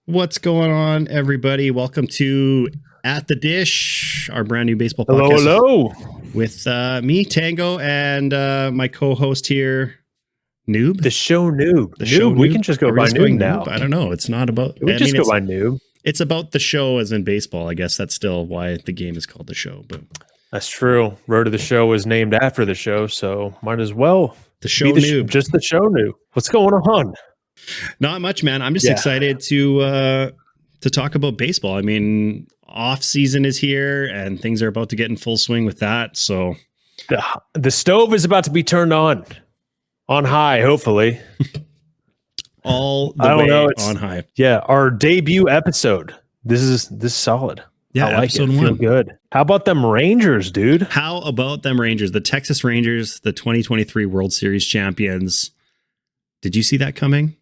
What's going on, everybody? Welcome to At the Dish, our brand new baseball Hello, podcast. hello. With me, Tango, and my co-host here, Noob. The show noob. The show We Noob. can just go Are we by just noob going now. Noob? I don't know. It's not about. We just go by noob. It's about the show, as in baseball. I guess that's still why the game is called the show. But That's true. Road to the Show was named after the show, so might as well the show Noob. Just the show noob. What's going on? Not much, man. I'm just excited to talk about baseball. I mean, off season is here, and things are about to get in full swing with that. So the stove is about to be turned on high, hopefully. All the way on high. Yeah, our debut episode. This is solid. Yeah, I like episode it. one. Feel good. How about them Rangers, dude? How about them Rangers? The Texas Rangers, the 2023 World Series champions. Did you see that coming?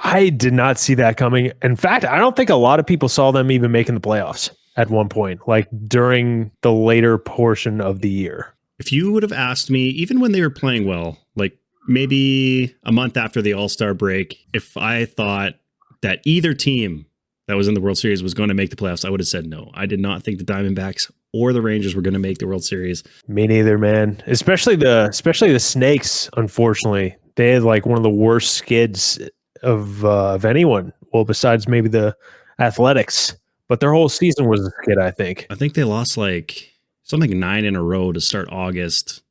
I did not see that coming. In fact, I don't think a lot of people saw them even making the playoffs at one point, like during the later portion of the year. If you would have asked me, even when they were playing well, like maybe a month after the All-Star break, if I thought that either team that was in the World Series was going to make the playoffs, I would have said no. I did not think the Diamondbacks or the Rangers were going to make the World Series. Me neither, man. Especially the Snakes, unfortunately. They had like one of the worst skids of anyone. Well, besides maybe the Athletics, but their whole season was a skid, I think. I think they lost like something 9 in a row to start August,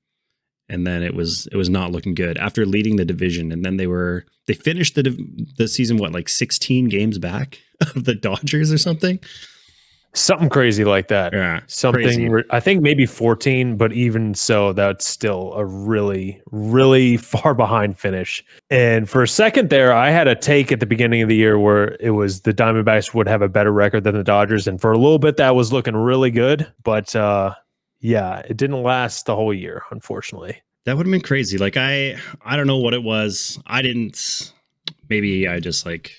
and then it was not looking good after leading the division. And then they finished the season like 16 games back of the Dodgers or something. Something crazy like that. Yeah, something. I think maybe 14, but even so, that's still a really, really far behind finish. And for a second there, I had a take at the beginning of the year where it was the Diamondbacks would have a better record than the Dodgers, and for a little bit that was looking really good. But yeah, it didn't last the whole year, unfortunately. That would have been crazy. Like I don't know what it was. Maybe I just like.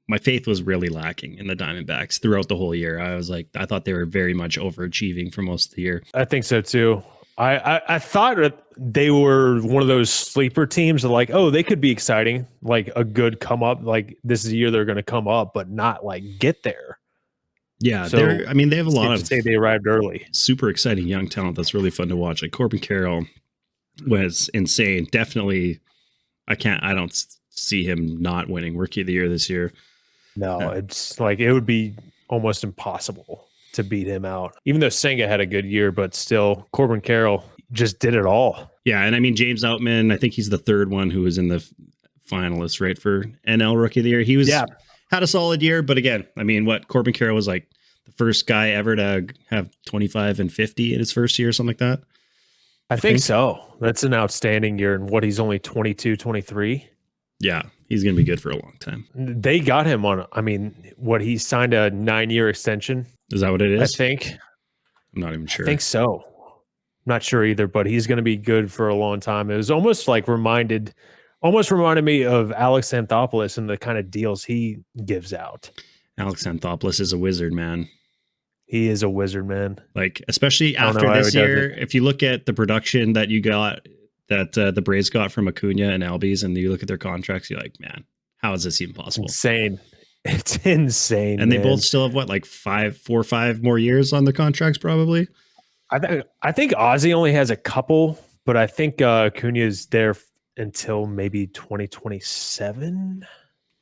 My faith was really lacking in the Diamondbacks throughout the whole year. I thought they were very much overachieving for most of the year. I think so too. I thought that they were one of those sleeper teams that like, oh, they could be exciting, like a good come up. Like this is a year they're going to come up, but not like get there. Yeah, so, they have a lot of say they arrived early. Super exciting young talent that's really fun to watch. Like Corbin Carroll was insane. Definitely, I don't see him not winning Rookie of the Year this year. No, it's like it would be almost impossible to beat him out. Even though Senga had a good year, but still, Corbin Carroll just did it all. Yeah, and I mean, James Outman, I think he's the third one who was in the finalists, right, for NL Rookie of the Year. He had a solid year, but again, I mean, Corbin Carroll was like the first guy ever to have 25 and 50 in his first year or something like that. I think so. That's an outstanding year. And he's only 22, 23. Yeah, he's going to be good for a long time. They got him on, he signed a 9-year extension. Is that what it is? I think. I'm not even sure. I think so. I'm not sure either, but he's going to be good for a long time. It was almost reminded me of Alex Anthopoulos and the kind of deals he gives out. Alex Anthopoulos is a wizard, man. He is a wizard, man. Like, especially after this year, if you look at the production that you got, that the Braves got from Acuna and Albies, and you look at their contracts, you're like, man, how is this even possible? Insane. It's insane. And they both still have 4 or 5 more years on their contracts, probably. I think Ozzy only has a couple, but I think Acuna is there until maybe 2027,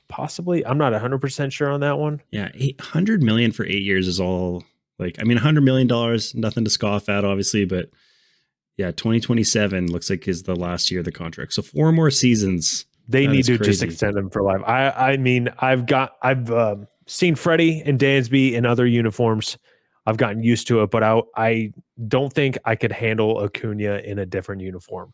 possibly. I'm not 100% sure on that one. Yeah, $800 million for 8 years is all $100 million, nothing to scoff at, obviously, but. Yeah, 2027 looks like is the last year of the contract. So 4 more seasons. They need to just extend them for life. I mean, I've seen Freddie and Dansby in other uniforms. I've gotten used to it, but I don't think I could handle Acuna in a different uniform.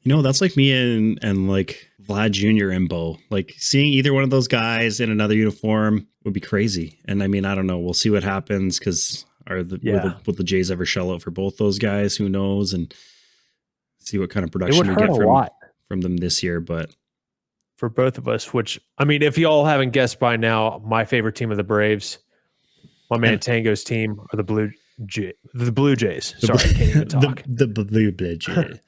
You know, that's like me and like Vlad Jr. and Bo. Like seeing either one of those guys in another uniform would be crazy. And I mean, I don't know. We'll see what happens because will the Jays ever shell out for both those guys? Who knows? And see what kind of production we get from them this year. But for both of us, which I mean, if you all haven't guessed by now, my favorite team of the Braves, my man Tango's team, are the Blue Jays. Sorry, I can't even talk. The Blue Jays.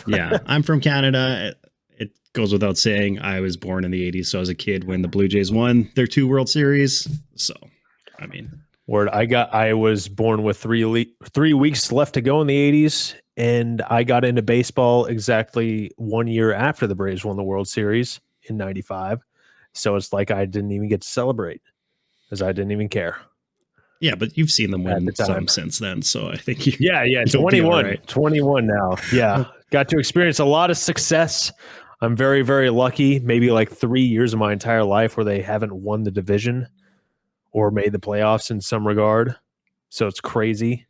Yeah, I'm from Canada. it goes without saying, I was born in the 80s. So I was a kid when the Blue Jays won their 2 World Series. So, I mean, I was born with 3 weeks left to go in the 80s, and I got into baseball exactly 1 year after the Braves won the World Series in 95. So it's like I didn't even get to celebrate because I didn't even care. yeah, but you've seen them win some since then. So I think you. Yeah. 21 now. Yeah. Got to experience a lot of success. I'm very, very lucky. Maybe like 3 years of my entire life where they haven't won the division or made the playoffs in some regard. So it's crazy.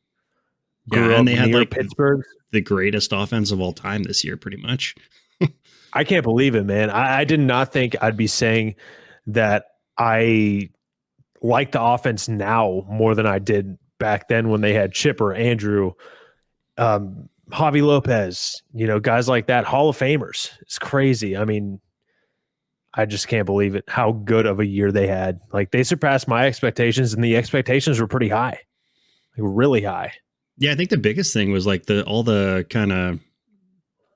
Yeah, and they had like Pittsburgh, the greatest offense of all time this year, pretty much. I can't believe it, man. I did not think I'd be saying that I like the offense now more than I did back then when they had Chipper, Andrew, Javi Lopez, guys like that, Hall of Famers. It's crazy. I mean, I just can't believe it, how good of a year they had. Like, they surpassed my expectations, and the expectations were pretty high, really high. Yeah, I think the biggest thing was like all the kind of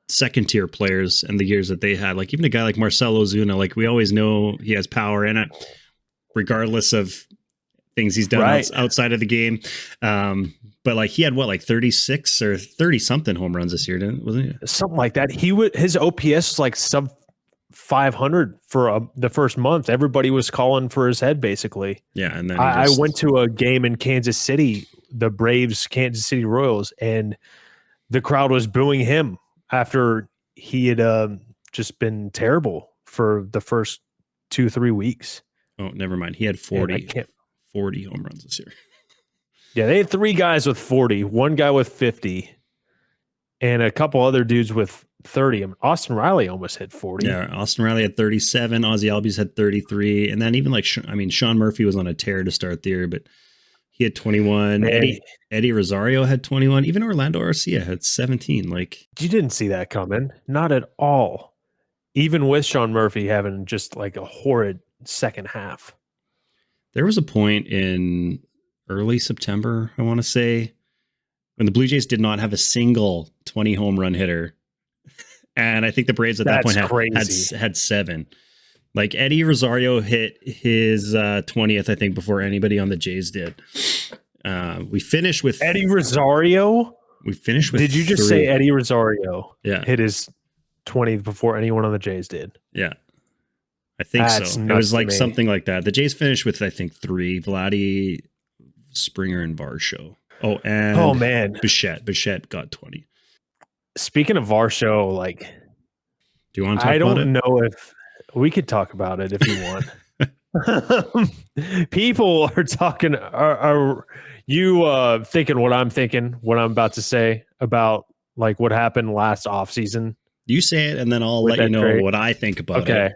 second tier players and the years that they had. Like even a guy like Marcelo Zuna, like we always know he has power in it, regardless of things he's done outside of the game. But like he had like 36 or 30 something home runs this year, wasn't he? Something like that. His OPS was like sub 500 for the first month. Everybody was calling for his head, basically. Yeah, and then I went to a game in Kansas City, the Braves Kansas City Royals, and the crowd was booing him after he had just been terrible for the first 2-3 weeks. Oh, never mind. He had 40 home runs this year. Yeah, they had 3 guys with 40, one guy with 50, and a couple other dudes with 30. I mean, Austin Riley almost hit 40. Yeah, Austin Riley had 37. Ozzie Albies had 33. And then even like, Sean Murphy was on a tear to start the year, but he had 21. Eddie Rosario had 21. Even Orlando Arcia had 17. Like, you didn't see that coming. Not at all. Even with Sean Murphy having just like a horrid second half. There was a point in early September, I want to say, when the Blue Jays did not have a single 20 home run hitter. And I think the Braves at that point had 7. Like Eddie Rosario hit his 20th, I think, before anybody on the Jays did. We finished with Eddie Rosario. We finished with. Did you just say Eddie Rosario? Yeah, hit his 20th before anyone on the Jays did. Yeah, I think so. It was like something like that. The Jays finished with, I think, 3: Vladdy, Springer, and Varsho. Oh man, Bichette got 20. Speaking of Varsho, like, do you want to talk about it? I don't know if we could talk about it if you want. People are talking. Are you thinking what I'm thinking? What I'm about to say about like what happened last offseason? You say it, and then I'll let you know what I think about it.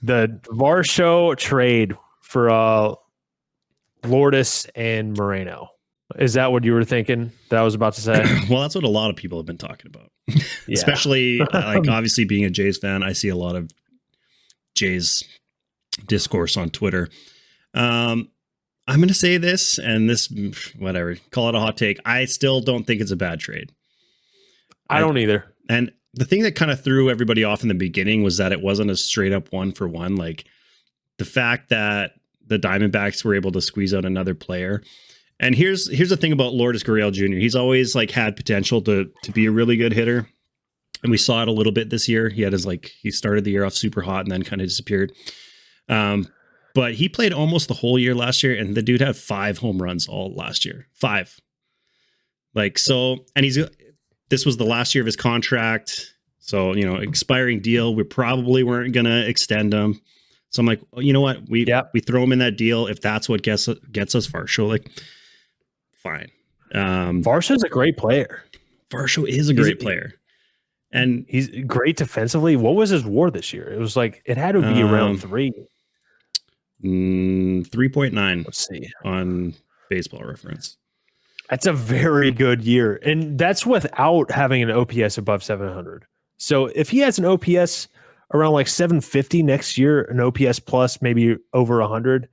The Varsho trade for Lourdes and Moreno. Is that what you were thinking that I was about to say? Well, that's what a lot of people have been talking about. Yeah. Especially, like, obviously being a Jays fan, I see a lot of Jays discourse on Twitter. I'm going to say this, and this, whatever, call it a hot take. I still don't think it's a bad trade. I don't either. And the thing that kind of threw everybody off in the beginning was that it wasn't a straight up 1-for-1. Like the fact that the Diamondbacks were able to squeeze out another player. And here's the thing about Lourdes Gurriel Jr. He's always like had potential to be a really good hitter. And we saw it a little bit this year. He started the year off super hot and then kind of disappeared. But he played almost the whole year last year, and the dude had 5 home runs all last year. 5. Like, so, and this was the last year of his contract. So, expiring deal. We probably weren't going to extend him. So I'm like, well, you know what? We throw him in that deal. If that's what gets us Varsho, like, fine. Varsho's a great player. Varsho is a great player. And he's great defensively. What was his WAR this year? It was like, it had to be around 3. 3.9. Let's see. On Baseball Reference. That's a very good year. And that's without having an OPS above 700. So if he has an OPS around like 750 next year, an OPS plus maybe over 100,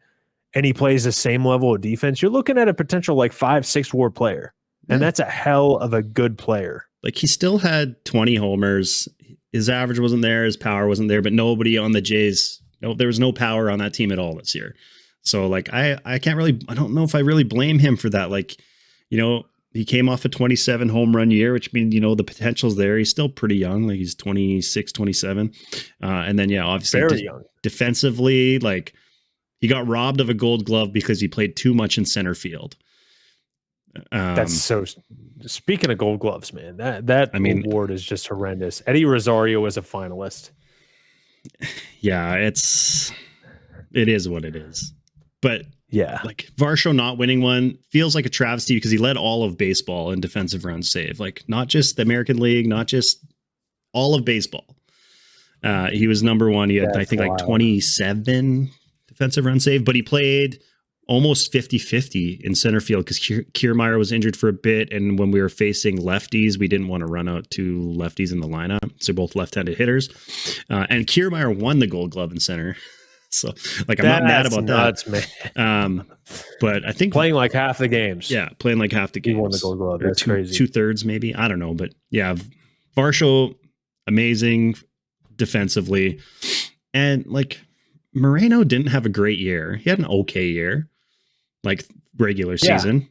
and he plays the same level of defense, you're looking at a potential like 5-6 WAR player. And that's a hell of a good player. Like, he still had 20 homers. his average wasn't there, his power wasn't there, but nobody on the Jays, no, there was no power on that team at all this year. So like, I can't really, I don't know if I really blame him for that. Like, you know, he came off a 27 home run year, which means, you know, the potential's there. He's still pretty young. Like he's 26, 27. And then, yeah, obviously Very young. Defensively, like he got robbed of a Gold Glove because he played too much in center field. That's so. Speaking of Gold Gloves, man, that award is just horrendous. Eddie Rosario was a finalist. Yeah, it is what it is. But yeah, like Varsho not winning one feels like a travesty because he led all of baseball in defensive runs saved. Like not just the American League, not just all of baseball. He was number one. He had, I think, like 27 defensive runs saved, but he played almost 50-50 in center field because Kiermaier was injured for a bit. And when we were facing lefties, we didn't want to run out two lefties in the lineup. So both left-handed hitters. And Kiermaier won the Gold Glove in center. So like, I'm not mad about nuts, that. Man. But I think playing like half the games. Yeah. Playing like half the games. He won the Gold Glove. That's crazy. 2/3 maybe. I don't know. But yeah, Varsho, amazing defensively. And like Moreno didn't have a great year. He had an okay year. Like regular season. Yeah.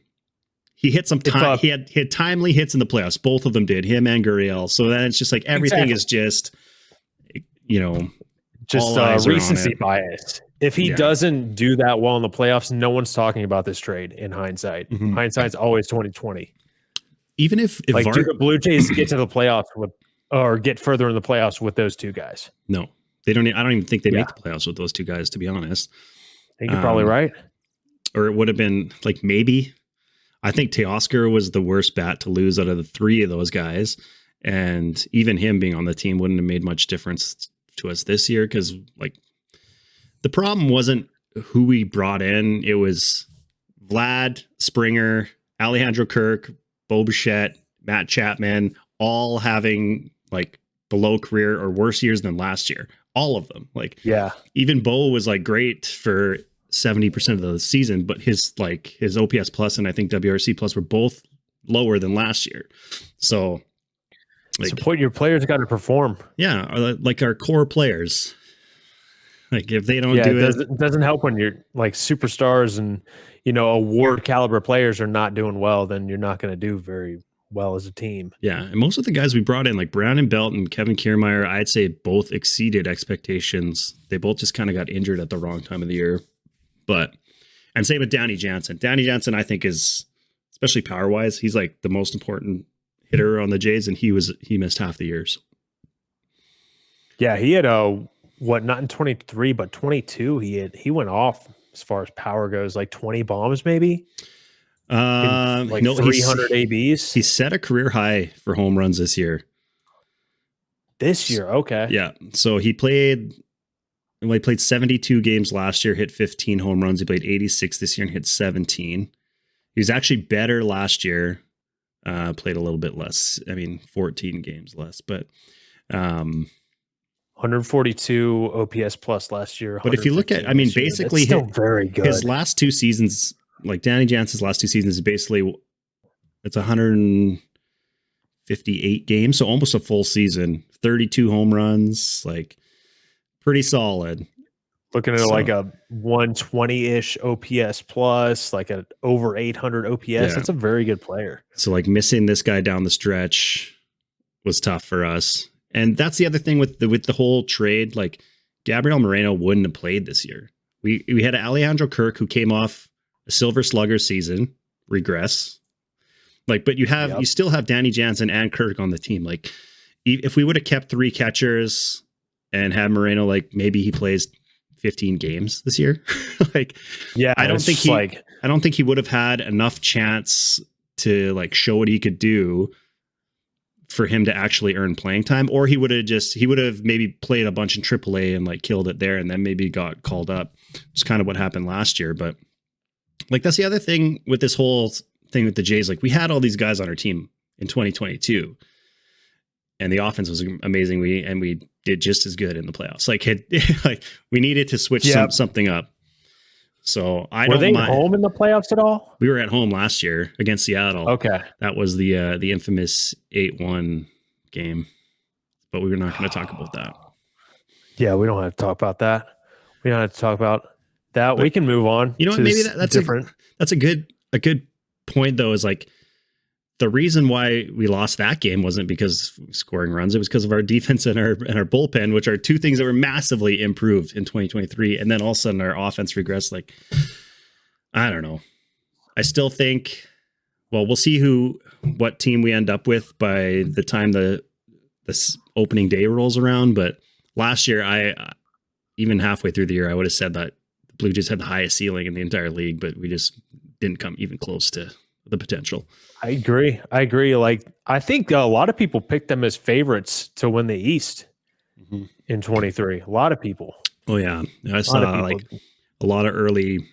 He hit some time. He had timely hits in the playoffs. Both of them did, him and Gurriel. So then it's just like everything is just, you know, just recency bias. If he doesn't do that well in the playoffs, no one's talking about this trade in hindsight. Mm-hmm. Hindsight's always 2020. Even if do the Blue Jays get to the playoffs or get further in the playoffs with those two guys? No, they don't. I don't even think they make the playoffs with those two guys, to be honest. I think you're probably right. Or it would have been like maybe. I think Teoscar was the worst bat to lose out of the three of those guys. And even him being on the team wouldn't have made much difference to us this year because like the problem wasn't who we brought in. It was Vlad, Springer, Alejandro Kirk, Bo Bichette, Matt Chapman, all having like below career or worse years than last year. All of them. Like, yeah, even Bo was like great for 70% of the season, but his OPS plus and I think WRC plus were both lower than last year. So like, support your players got to perform. Yeah, like our core players. Like if they don't do it doesn't help when you're like superstars and award caliber players are not doing well. Then you're not going to do very well as a team. Yeah, and most of the guys we brought in, like Brown and Belt and Kevin Kiermaier, I'd say both exceeded expectations. They both just kind of got injured at the wrong time of the year. And same with Danny Jansen. Danny Jansen, I think, is especially power wise, he's like the most important hitter on the Jays, and he missed half the years. Yeah, he had not in 23, but 22. He went off as far as power goes, like 20 bombs maybe. 300 ABs. He set a career high for home runs this year. This year, okay. Yeah, so he played 72 games last year, hit 15 home runs. He played 86 this year and hit 17. He was actually better last year. Played a little bit less. 14 games less, but 142 OPS plus last year. But if you look at, basically still very good. His last two seasons, like Danny Jansen's last two seasons, is basically it's 158 games, so almost a full season. 32 home runs, like pretty solid. Looking at like a 120-ish OPS plus, like an over 800 OPS. Yeah. That's a very good player. So like missing this guy down the stretch was tough for us. And that's the other thing with the whole trade. Like Gabriel Moreno wouldn't have played this year. We had Alejandro Kirk who came off a Silver Slugger season, regress. Like, but you still have Danny Jansen and Kirk on the team. Like if we would have kept three catchers and had Moreno, like maybe he plays 15 games this year. Like, yeah, I don't think he would have had enough chance to like show what he could do for him to actually earn playing time, or he would have maybe played a bunch in AAA and like killed it there and then maybe got called up. It's kind of what happened last year. But like, that's the other thing with this whole thing with the Jays. Like we had all these guys on our team in 2022 and the offense was amazing. We did just as good in the playoffs. Like we needed to switch something up. So were they home in the playoffs at all? We were at home last year against Seattle. Okay. That was the infamous 8-1 game. but we were not going to talk about that. Yeah, we don't have to talk about that. We don't have to talk about that. But we can move on. You know what? Maybe that's different. That's a good point though. Is like the reason why we lost that game wasn't because scoring runs. It was because of our defense and our bullpen, which are two things that were massively improved in 2023. And then all of a sudden our offense regressed. Like, I don't know. I still think, well, we'll see what team we end up with by the time this opening day rolls around. But last year, even halfway through the year, I would have said that the Blue Jays had the highest ceiling in the entire league, but we just didn't come even close to the potential. I agree. Like, I think a lot of people picked them as favorites to win the East in 23. A lot of people. Oh yeah. I saw like a lot of early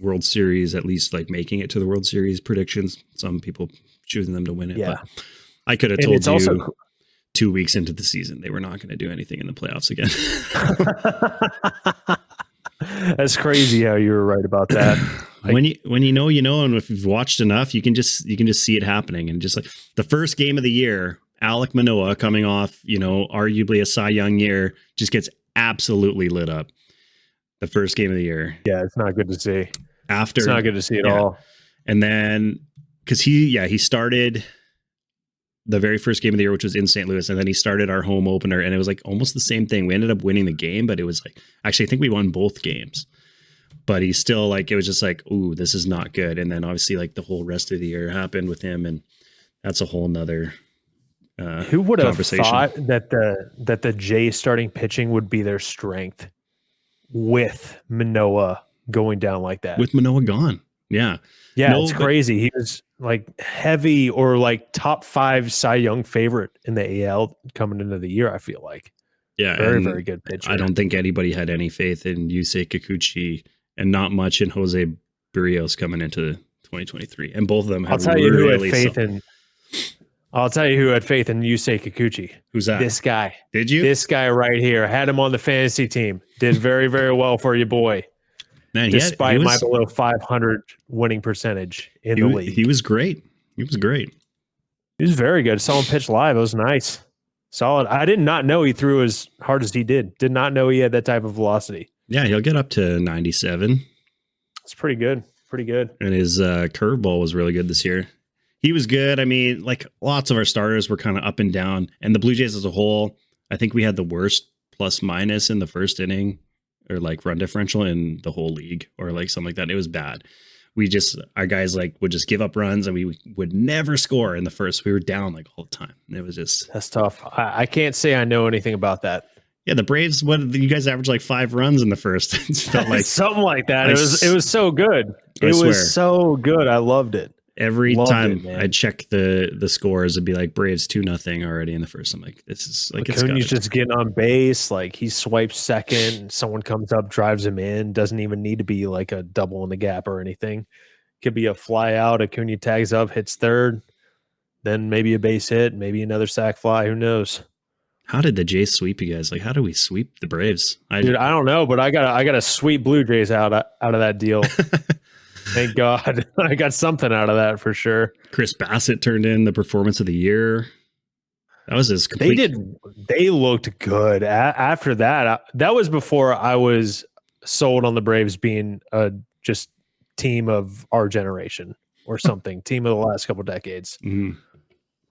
World Series, at least like making it to the World Series predictions. Some people choosing them to win it. Yeah. But I could have told you 2 weeks into the season, they were not going to do anything in the playoffs again. That's crazy how you were right about that. When you know, and if you've watched enough, you can just see it happening. And just like the first game of the year, Alek Manoah coming off, arguably a Cy Young year, just gets absolutely lit up. The first game of the year. Yeah, it's not good to see. It's not good to see at all. And then because he started the very first game of the year, which was in St. Louis, and then he started our home opener, and it was like almost the same thing. We ended up winning the game, but it was like, actually, I think we won both games. But he's still like, it was just like, ooh, this is not good. And then obviously like the whole rest of the year happened with him, and that's a whole nother who would have thought that the Jays starting pitching would be their strength with Manoah going down like that? With Manoah gone. Yeah. Yeah, it's crazy. He was like heavy or like top 5 Cy Young favorite in the AL coming into the year, I feel like. Yeah. Very, very good pitcher. I don't think anybody had any faith in Yusei Kikuchi and not much in Jose Barrios coming into 2023. And both of them have I'll tell you who had faith in Yusei Kikuchi. Who's that? This guy. Did you? This guy right here. Had him on the fantasy team. Did very, very well for you, boy. Man, despite my below 500 winning percentage in the league. He was great. He was very good. Saw him pitch live. It was nice. Solid. I did not know he threw as hard as he did. Did not know he had that type of velocity. Yeah, he'll get up to 97. It's pretty good. And his curveball was really good this year. He was good. I mean, like lots of our starters were kind of up and down. And the Blue Jays as a whole, I think we had the worst plus minus in the first inning, or like run differential in the whole league, or like something like that. It was bad. Our guys like would just give up runs, and we would never score in the first. We were down like all the time. And it was just, that's tough. I can't say I know anything about that. Yeah, the Braves, you guys averaged like 5 runs in the first. It felt like something like that. It was so good. It was so good. I loved it. Every time I'd check the scores, it'd be like Braves 2-0 already in the first. I'm like, this is like, Acuna's just getting on base. Like he swipes second, someone comes up, drives him in. Doesn't even need to be like a double in the gap or anything. Could be a fly out. Acuna tags up, hits third, then maybe a base hit, maybe another sac fly. Who knows? How did the Jays sweep you guys? Like, how do we sweep the Braves? Dude, I don't know, but I got a sweet Blue Jays out of that deal. Thank God. I got something out of that for sure. Chris Bassett turned in the performance of the year. That was his complete. They looked good. After that, that was before I was sold on the Braves being a just team of our generation or something, team of the last couple decades. Mm-hmm.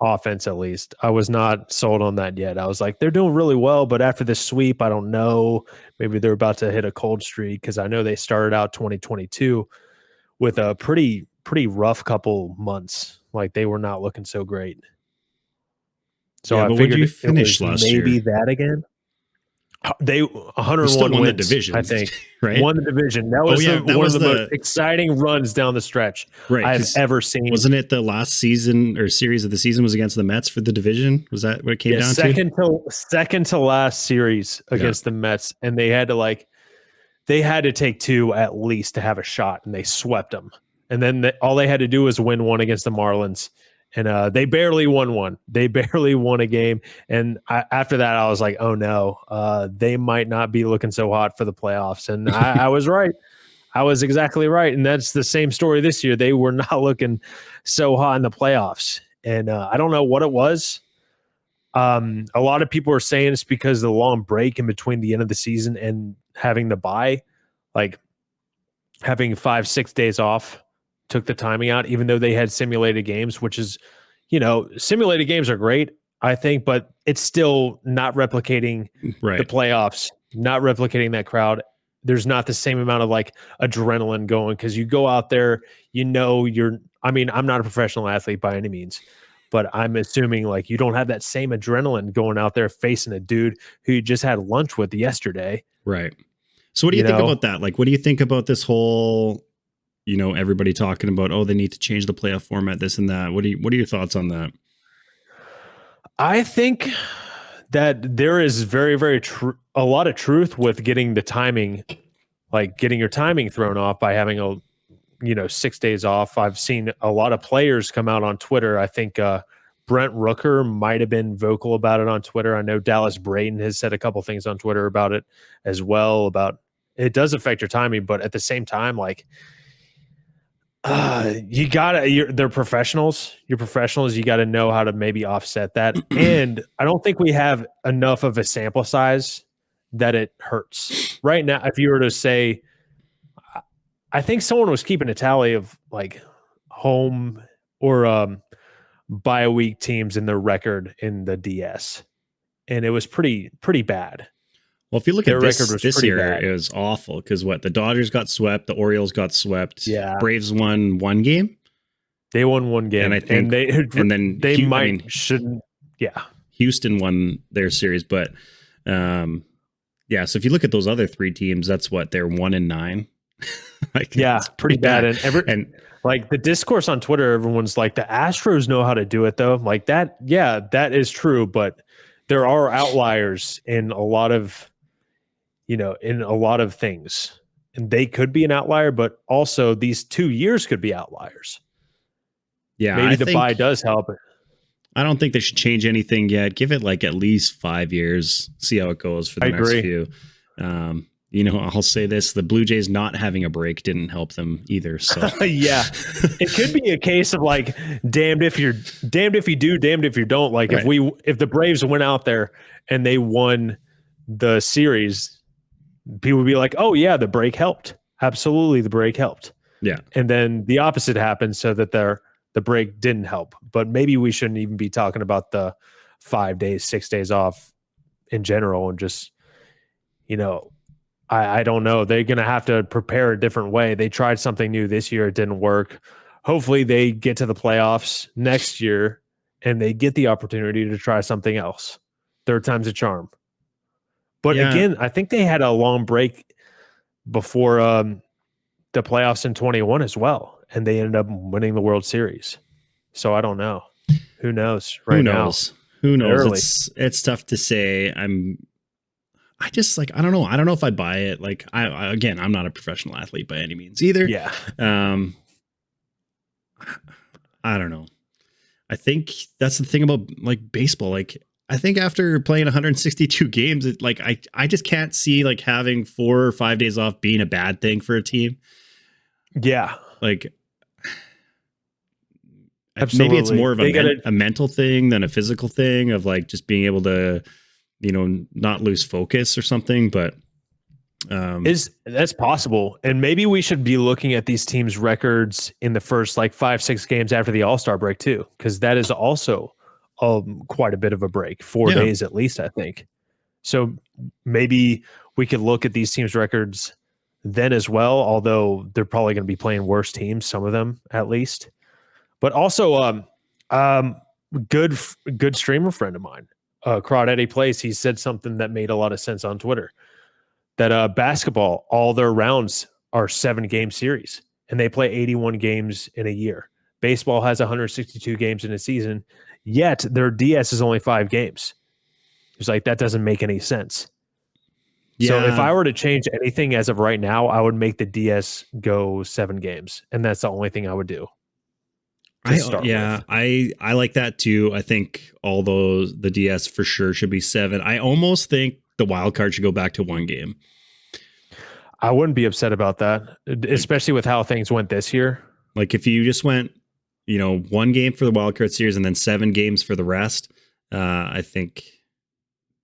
Offense, at least. I was not sold on that yet. I was like, they're doing really well, but after this sweep, I don't know. Maybe they're about to hit a cold streak, because I know they started out 2022 with a pretty rough couple months. Like they were not looking so great. So I figured you finish last year? Maybe that again. They 101 wins, the division, I think. Right? Won the division. That was one of the most exciting runs down the stretch I've ever seen. Wasn't it the last season or series of the season was against the Mets for the division? Was that what it came down to? Second to last series against the Mets, and they had to take 2 at least to have a shot, and they swept them. And then all they had to do was win one against the Marlins. And they barely won one. They barely won a game. And after that, I was like, oh, no, they might not be looking so hot for the playoffs. And I was right. I was exactly right. And that's the same story this year. They were not looking so hot in the playoffs. And I don't know what it was. A lot of people are saying it's because of the long break in between the end of the season and having the bye, like having 5-6 days off took the timing out, even though they had simulated games, which is, simulated games are great, I think, but it's still not replicating the playoffs, not replicating that crowd. There's not the same amount of like adrenaline going because you go out there, I'm not a professional athlete by any means, but I'm assuming like you don't have that same adrenaline going out there facing a dude who you just had lunch with yesterday. Right. So what do you think about that? Like, what do you think about this whole, everybody talking about, oh, they need to change the playoff format, this and that. What are your thoughts on that? I think that there is very, very a lot of truth with getting the timing, like getting your timing thrown off by having 6 days off. I've seen a lot of players come out on Twitter. I think Brent Rooker might have been vocal about it on Twitter. I know Dallas Braden has said a couple things on Twitter about it as well, about it does affect your timing, but at the same time, like they're professionals. You're professionals. You got to know how to maybe offset that. And I don't think we have enough of a sample size that it hurts right now. If you were to say, I think someone was keeping a tally of like home or bye week teams in their record in the DS, and it was pretty bad. Well, if you look at this year, bad. It was awful because the Dodgers got swept, the Orioles got swept, Braves won one game. They won one game, and I think, Houston won their series, but so if you look at those other three teams, that's they're 1-9. It's pretty bad. And like the discourse on Twitter, everyone's like, the Astros know how to do it though. Like that, that is true, but there are outliers in a lot of things, and they could be an outlier, but also these 2 years could be outliers. Yeah, maybe the bye does help. I don't think they should change anything yet. Give it like at least 5 years. See how it goes for the next few. I'll say this: the Blue Jays not having a break didn't help them either. So it could be a case of like, damned if you do, damned if you don't. Like if the Braves went out there and they won the series, people would be like, oh yeah, the break helped. Absolutely, the break helped. Yeah, and then the opposite happened, so that the break didn't help. But maybe we shouldn't even be talking about the 5 days, 6 days off in general, and just I don't know. They're going to have to prepare a different way. They tried something new this year. It didn't work. Hopefully they get to the playoffs next year and they get the opportunity to try something else. Third time's a charm. But again, I think they had a long break before the playoffs in 21 as well. And they ended up winning the World Series. So I don't know. Who knows right now? Who knows? It's tough to say. I just I don't know. I don't know if I buy it. Like I'm not a professional athlete by any means either. Yeah. I don't know. I think that's the thing about like baseball. Like I think after playing 162 games, I just can't see like having 4 or 5 days off being a bad thing for a team. Yeah. Like absolutely. Maybe it's more of a mental thing than a physical thing of like just being able to not lose focus or something, but that's possible. And maybe we should be looking at these teams' records in the first like 5-6 games after the All-Star break too, because that is also quite a bit of a break, 4 days at least, I think. So maybe we could look at these teams' records then as well, although they're probably going to be playing worse teams, some of them at least. But also, good streamer friend of mine, Crawdaddy Place, he said something that made a lot of sense on Twitter, that basketball, all their rounds are 7-game series, and they play 81 games in a year. Baseball has 162 games in a season, yet their DS is only 5 games. It's like, that doesn't make any sense. Yeah. So if I were to change anything as of right now, I would make the DS go 7 games, and that's the only thing I would do. I like that too. I think the DS for sure should be 7. I almost think the wild card should go back to 1 game. I wouldn't be upset about that, especially with how things went this year. Like if you just went, 1 game for the wild card series and then 7 games for the rest, I think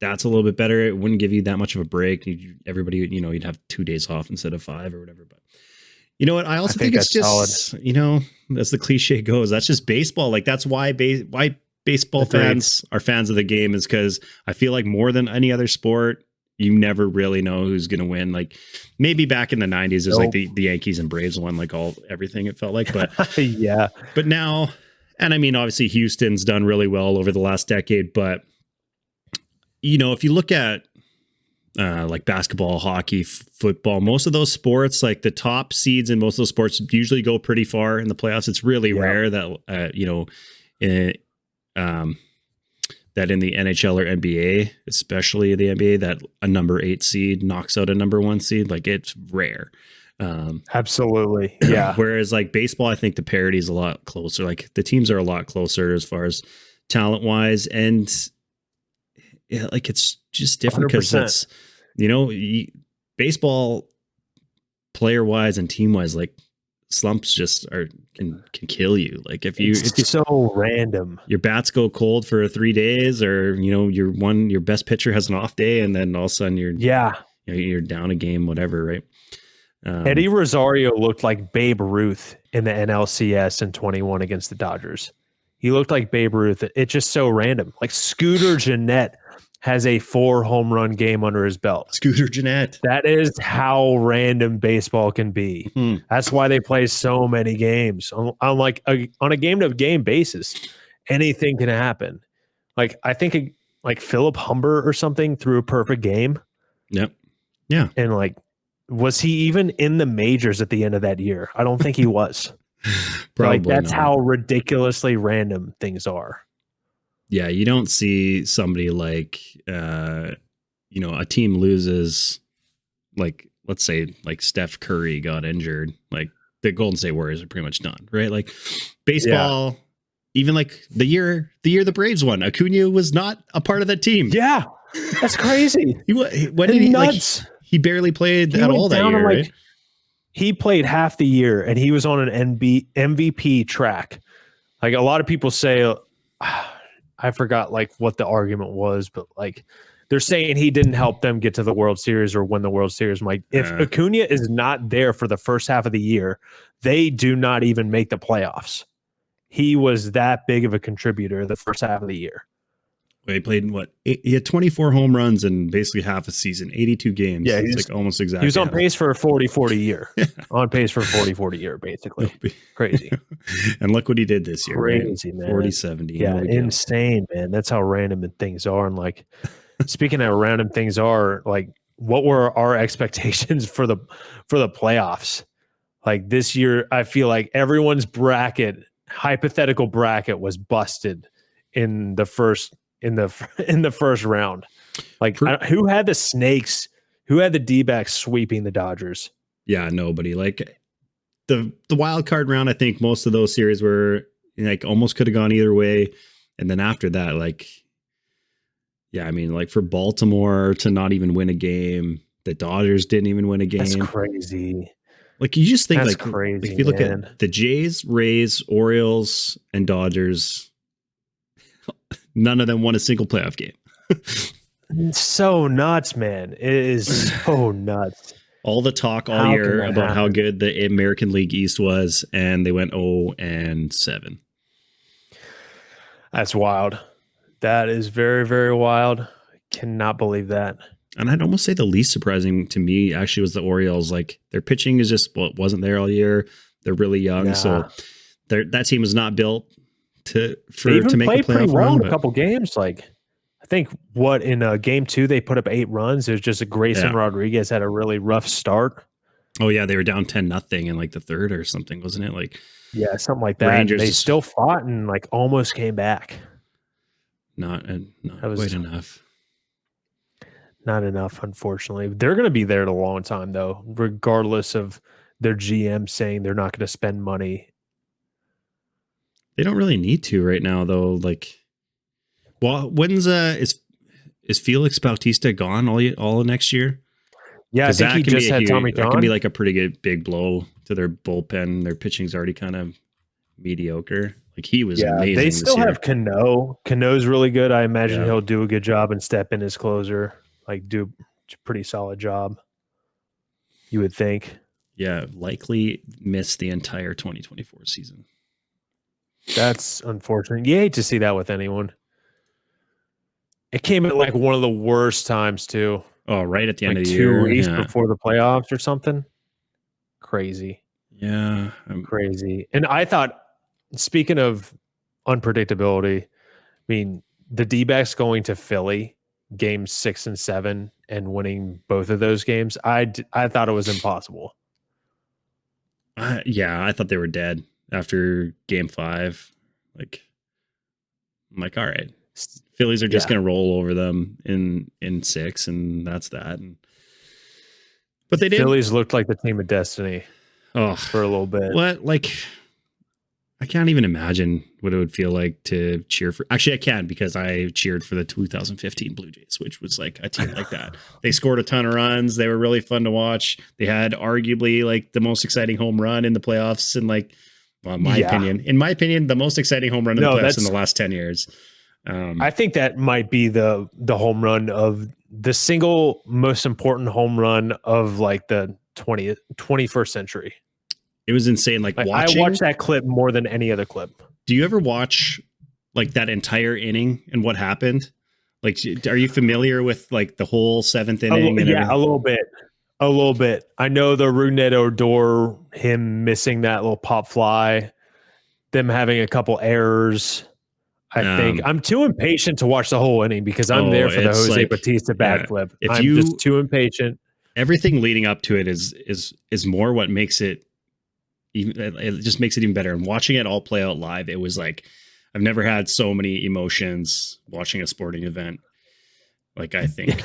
that's a little bit better. It wouldn't give you that much of a break. Everybody, you'd have 2 days off instead of 5 or whatever. But you know what? I also think it's just, solid. As the cliche goes, that's just baseball. Like that's why baseball fans are fans of the game, is because I feel like more than any other sport, you never really know who's going to win. Like maybe back in the 90s, it was like the Yankees and Braves won like everything, it felt like. But yeah. But now, and I mean, obviously Houston's done really well over the last decade. But, if you look at like basketball, hockey, football, most of those sports, like the top seeds in most of those sports usually go pretty far in the playoffs. It's really rare that, that in the NHL or NBA, especially the NBA, that a number 8 seed knocks out a number 1 seed. Like it's rare. Absolutely. Yeah. Whereas like baseball, I think the parity is a lot closer. Like the teams are a lot closer as far as talent wise. And like it's just different because it's, baseball player wise and team wise, like slumps just can kill you. Like if you so random, your bats go cold for 3 days, or your best pitcher has an off day, and then all of a sudden you're down a game, whatever, right? Eddie Rosario looked like Babe Ruth in the NLCS in 21 against the Dodgers. He looked like Babe Ruth. It's just so random. Like Scooter Gennett has a 4 home run game under his belt. Scooter Gennett. That is how random baseball can be. Mm-hmm. That's why they play so many games. On a game-to-game basis, anything can happen. Like I think like Philip Humber or something threw a perfect game. Yep. Yeah. And like, was he even in the majors at the end of that year? I don't think he was. Probably like that's not. how ridiculously random things are. Yeah, you don't see somebody like, a team loses, like, let's say, like Steph Curry got injured. Like, the Golden State Warriors are pretty much done, right? Like, baseball, even like the year the Braves won, Acuna was not a part of that team. Yeah, that's crazy. When did he, nuts. Like, he barely played at all that year, right? He played half the year, and he was on an MVP track. Like, a lot of people say... I forgot like what the argument was, but like they're saying he didn't help them get to the World Series or win the World Series. Like if Acuna is not there for the first half of the year, they do not even make the playoffs. He was that big of a contributor the first half of the year. He played he had 24 home runs in basically half a season, 82 games. Yeah, it's like almost exactly. He was on pace for a 40-40 year. On pace for a 40-40 year, basically. Crazy. And look what he did this year. Crazy, right? man. 40-70. Yeah, insane, man. That's how random things are. And like, speaking of random things are, like, what were our expectations for the playoffs? Like this year, I feel like everyone's hypothetical bracket was busted in the first round. Like who had the Snakes? Who had the D-backs sweeping the Dodgers? Yeah, nobody. Like the wild card round, I think most of those series were like almost could have gone either way. And then after that, like, yeah, I mean, like for Baltimore to not even win a game, the Dodgers didn't even win a game. That's crazy. Like you just think, that's like crazy, if you look at the Jays, Rays, Orioles, and Dodgers, none of them won a single playoff game. So nuts, man. It is so nuts. All the talk all year about how good the American League East was, and they went 0-7. That's wild. That is very, very wild. Cannot believe that. And I'd almost say the least surprising to me actually was the Orioles. Like their pitching is just wasn't there all year. They're really young, so that team was not built to make a playoff run. A couple games, like I think in game 2 they put up 8 runs. It was just Grayson Rodriguez had a really rough start. Oh yeah, they were down 10-0 in like the third or something, wasn't it? Like something like that. Rangers they still fought and like almost came back. Not quite enough. Not enough, unfortunately. They're going to be there a long time though, regardless of their GM saying they're not going to spend money. They don't really need to right now, though. Like, well, when's is Felix Bautista gone all next year? Yeah, I think he just had Tommy John. That can be like a pretty good big blow to their bullpen. Their pitching's already kind of mediocre. Like he was Yeah, amazing they this still year. have Cano. Cano's really good. I imagine Yeah. he'll do a good job and step in as closer. Like do a pretty solid job. You would think. Yeah, likely miss the entire 2024 season. That's unfortunate. You hate to see that with anyone. It came at like one of the worst times too. Oh, right at the end Like of the 2 year. weeks Yeah. before the playoffs or something. Crazy. Yeah. Crazy. And I thought, speaking of unpredictability, I mean, the D-backs going to Philly games 6 and 7 and winning both of those games, I thought it was impossible. Yeah, I thought they were dead after game 5. Like, I'm like, all right, Phillies are just going to roll over them in 6, and that's that. But they did. Phillies looked like the team of destiny for a little bit. What? Like, I can't even imagine what it would feel like to cheer for. Actually, I can, because I cheered for the 2015 Blue Jays, which was like a team like that. They scored a ton of runs. They were really fun to watch. They had arguably like the most exciting home run in the playoffs, and like, well, in my opinion, the most exciting home run in the playoffs in the last 10 years. I think that might be the home run of the single most important home run of like the 21st century. It was insane. Like watching, I watched that clip more than any other clip. Do you ever watch like that entire inning and what happened? Like, are you familiar with like the whole 7th inning? A little bit. I know the Rougned Odor, him missing that little pop fly, them having a couple errors. I think I'm too impatient to watch the whole inning because I'm there for the Jose Bautista bat flip. I'm just too impatient. Everything leading up to it is more what makes it. It just makes it even better. And watching it all play out live, it was like I've never had so many emotions watching a sporting event. Like, I think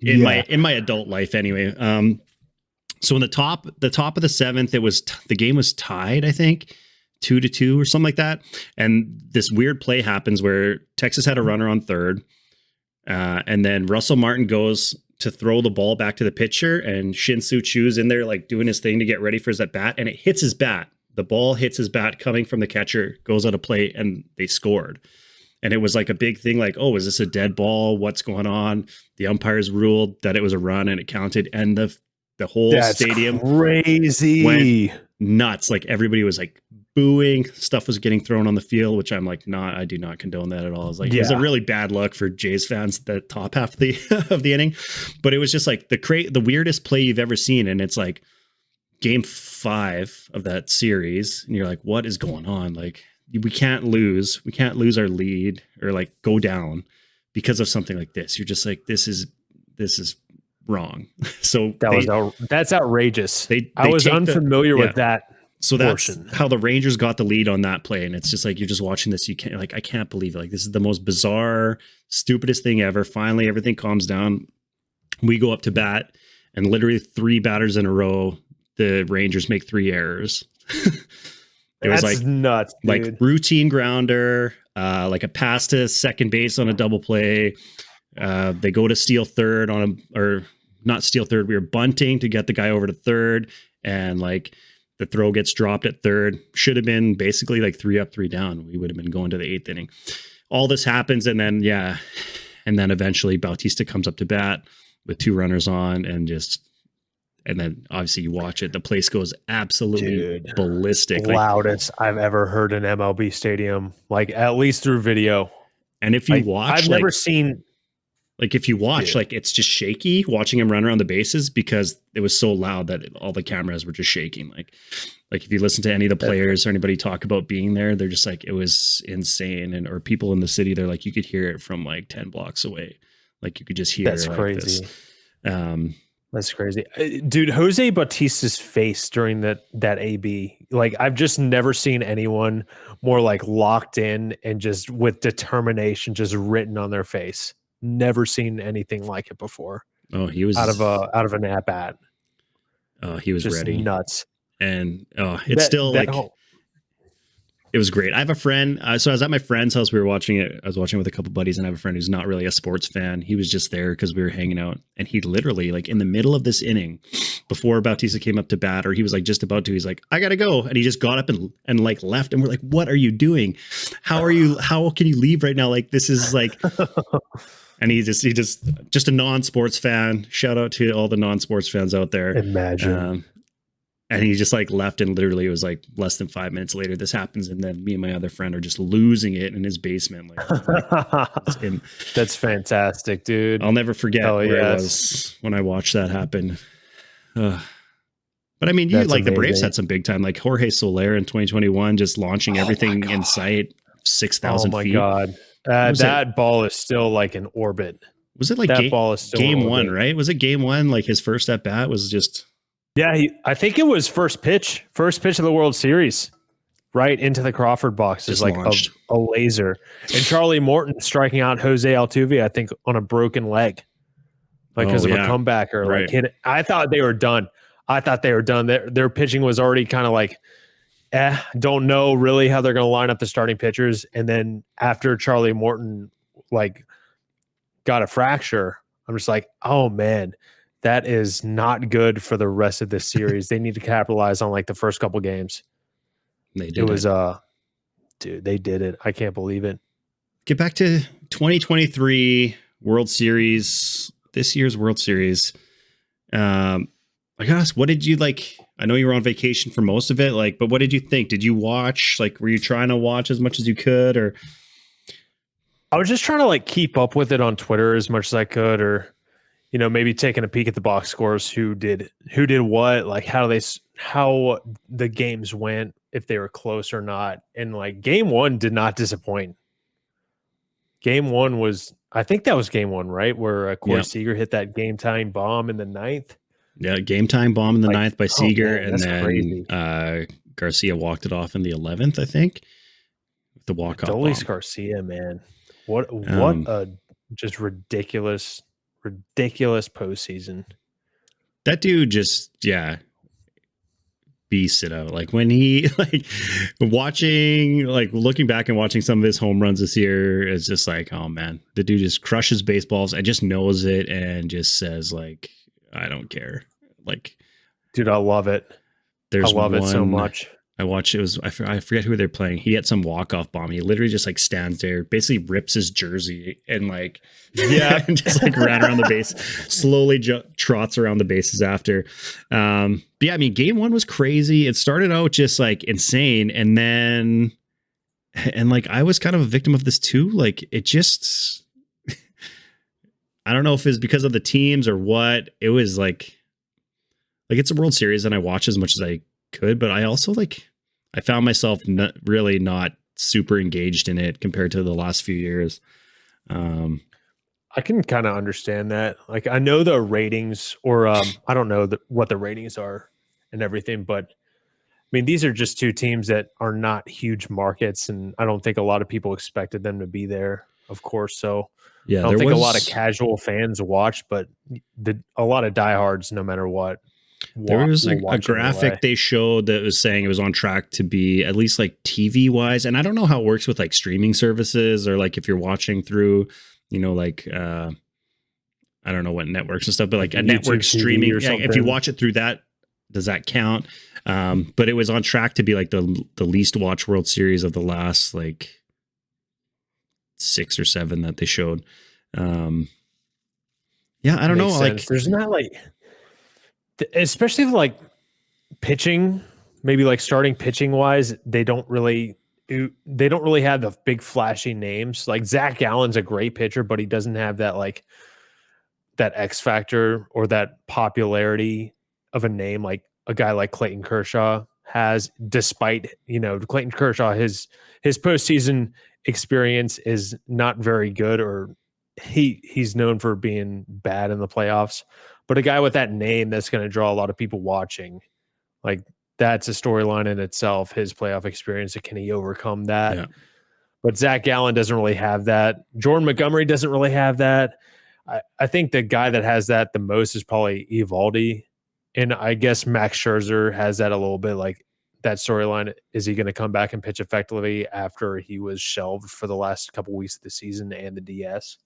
in my adult life anyway. So in the top of the 7th, it was the game was tied, I think 2-2 or something like that. And this weird play happens where Texas had a runner on third, and then Russell Martin goes to throw the ball back to the pitcher, and Shin-Soo Choo's in there like doing his thing to get ready for his at bat, and it hits his bat. The ball hits his bat coming from the catcher, goes out of play, and they scored. And it was like a big thing, like, oh, is this a dead ball? What's going on? The umpires ruled that it was a run and it counted, and the whole stadium went nuts. Like, everybody was like booing, stuff was getting thrown on the field, which I'm like, I do not condone that at all. It's like, it was a really bad look for Jays fans at the top half of the of the inning. But it was just like the weirdest play you've ever seen. And it's like game 5 of that series. And you're like, what is going on? Like, we can't lose our lead or like go down because of something like this. You're just like, this is wrong. So that's outrageous. I was unfamiliar with that. So that's how the Rangers got the lead on that play. And it's just like, you're just watching this. You can't, like, I can't believe it. Like, this is the most bizarre, stupidest thing ever. Finally, everything calms down. We go up to bat, and literally 3 batters in a row, the Rangers make 3 errors. It was like nuts, dude. Like routine grounder, like a pass to second base on a double play. They go to steal third or not steal third. We were bunting to get the guy over to third, and like the throw gets dropped at third. Should have been basically like 3 up, 3 down. We would have been going to the 8th inning. All this happens, and then eventually Bautista comes up to bat with 2 runners on, and then obviously you watch it. The place goes absolutely ballistic. Loudest I've ever heard in MLB Stadium, like at least through video. And if you watch, I've never seen. Like, if you watch, like, it's just shaky watching him run around the bases because it was so loud that all the cameras were just shaking. Like if you listen to any of the players or anybody talk about being there, they're just like, it was insane. Or people in the city, they're like, you could hear it from like 10 blocks away. Like, you could just hear. That's like crazy. This. That's crazy, dude. Jose Bautista's face during that AB, like, I've just never seen anyone more like locked in and just with determination just written on their face. Never seen anything like it before. Oh, he was out of an at bat. Oh, he was just ready. Nuts. And it's still like It was great. I have a friend. So I was at my friend's house. We were watching it. I was watching it with a couple buddies, and I have a friend who's not really a sports fan. He was just there because we were hanging out, and he literally, like, in the middle of this inning, before Bautista came up to bat, or he was like just about to, he's like, "I gotta go," and he just got up and like left, and we're like, "What are you doing? How can you leave right now? Like, this is like." And he just a non-sports fan. Shout out to all the non-sports fans out there. Imagine. And he just like left, and literally it was like less than 5 minutes later this happens, and then me and my other friend are just losing it in his basement. That's fantastic, dude. I'll never forget where I was when I watched that happen. But I mean, you like amazing. The Braves had some big time, like Jorge Soler in 2021, just launching everything in sight, 6,000 feet. Oh my god, that ball is still like in orbit. Was it like that ball is still game one? Right? Was it game one? Like his first at bat was just. Yeah, I think it was first pitch of the World Series, right into the Crawford box. Is like a laser. And Charlie Morton striking out Jose Altuve, I think, on a broken leg, like because of a comeback or like hit it. I thought they were done. Their pitching was already kind of like, don't know really how they're going to line up the starting pitchers. And then after Charlie Morton like got a fracture, I'm just like, oh man. That is not good for the rest of this series. They need to capitalize on like the first couple games. They did. Dude, they did it. I can't believe it. Get back to 2023 World Series. This year's World Series. I guess, what did you like? I know you were on vacation for most of it, like, but what did you think? Did you watch? Like, were you trying to watch as much as you could, or? I was just trying to like keep up with it on Twitter as much as I could, or. You know, maybe taking a peek at the box scores, who did what, like how the games went, if they were close or not. And like game one did not disappoint. Game one I think that was game one, right? Where Corey Seager hit that game time bomb in the ninth. Yeah, game time bomb in the ninth by Seager. Man, and then Garcia walked it off in the 11th, I think. With the walk-off bomb. Adolis Garcia, man. What a just ridiculous postseason. That dude just beast it out. Like when he like watching, like looking back and watching some of his home runs this year, is just like, oh man, the dude just crushes baseballs and just knows it and just says like, I don't care. Like, dude, I love it. I love it so much. I watched I forget who they're playing. He had some walk-off bomb. He literally just like stands there, basically rips his jersey and like, and just like ran around the base, slowly trots around the bases after. But yeah, I mean, game one was crazy. It started out just like insane. And then, like, I was kind of a victim of this too. Like it just, I don't know if it's because of the teams or what. It was like it's a World Series and I watch as much as I could, but I also I found myself not super engaged in it compared to the last few years. I can kind of understand that. Like I know the ratings, or I don't know what the ratings are and everything, but I mean, these are just two teams that are not huge markets, and I don't think a lot of people expected them to be there, of course. So yeah, I don't think a lot of casual fans watch, but a lot of diehards, no matter what. There was a graphic they showed that was saying it was on track to be, at least like TV wise. And I don't know how it works with like streaming services, or like if you're watching through, you know, like, I don't know what networks and stuff, but like a network TV streaming, if you watch it through that, does that count? But it was on track to be like the least watched World Series of the last like 6 or 7 that they showed. Yeah, I don't know. Sense. Like there's not like, especially like pitching, maybe like starting pitching wise, they don't really have the big flashy names. Like Zach Gallen's a great pitcher, but he doesn't have that like that X factor or that popularity of a name like a guy like Clayton Kershaw has. Despite, you know, Clayton Kershaw, his postseason experience is not very good, or he's known for being bad in the playoffs. But a guy with that name that's going to draw a lot of people watching, like that's a storyline in itself. His playoff experience, can he overcome that? Yeah. But Zach Gallen doesn't really have that. Jordan Montgomery doesn't really have that. I think the guy that has that the most is probably Eovaldi. And I guess Max Scherzer has that a little bit. Like that storyline. Is he going to come back and pitch effectively after he was shelved for the last couple weeks of the season and the DS?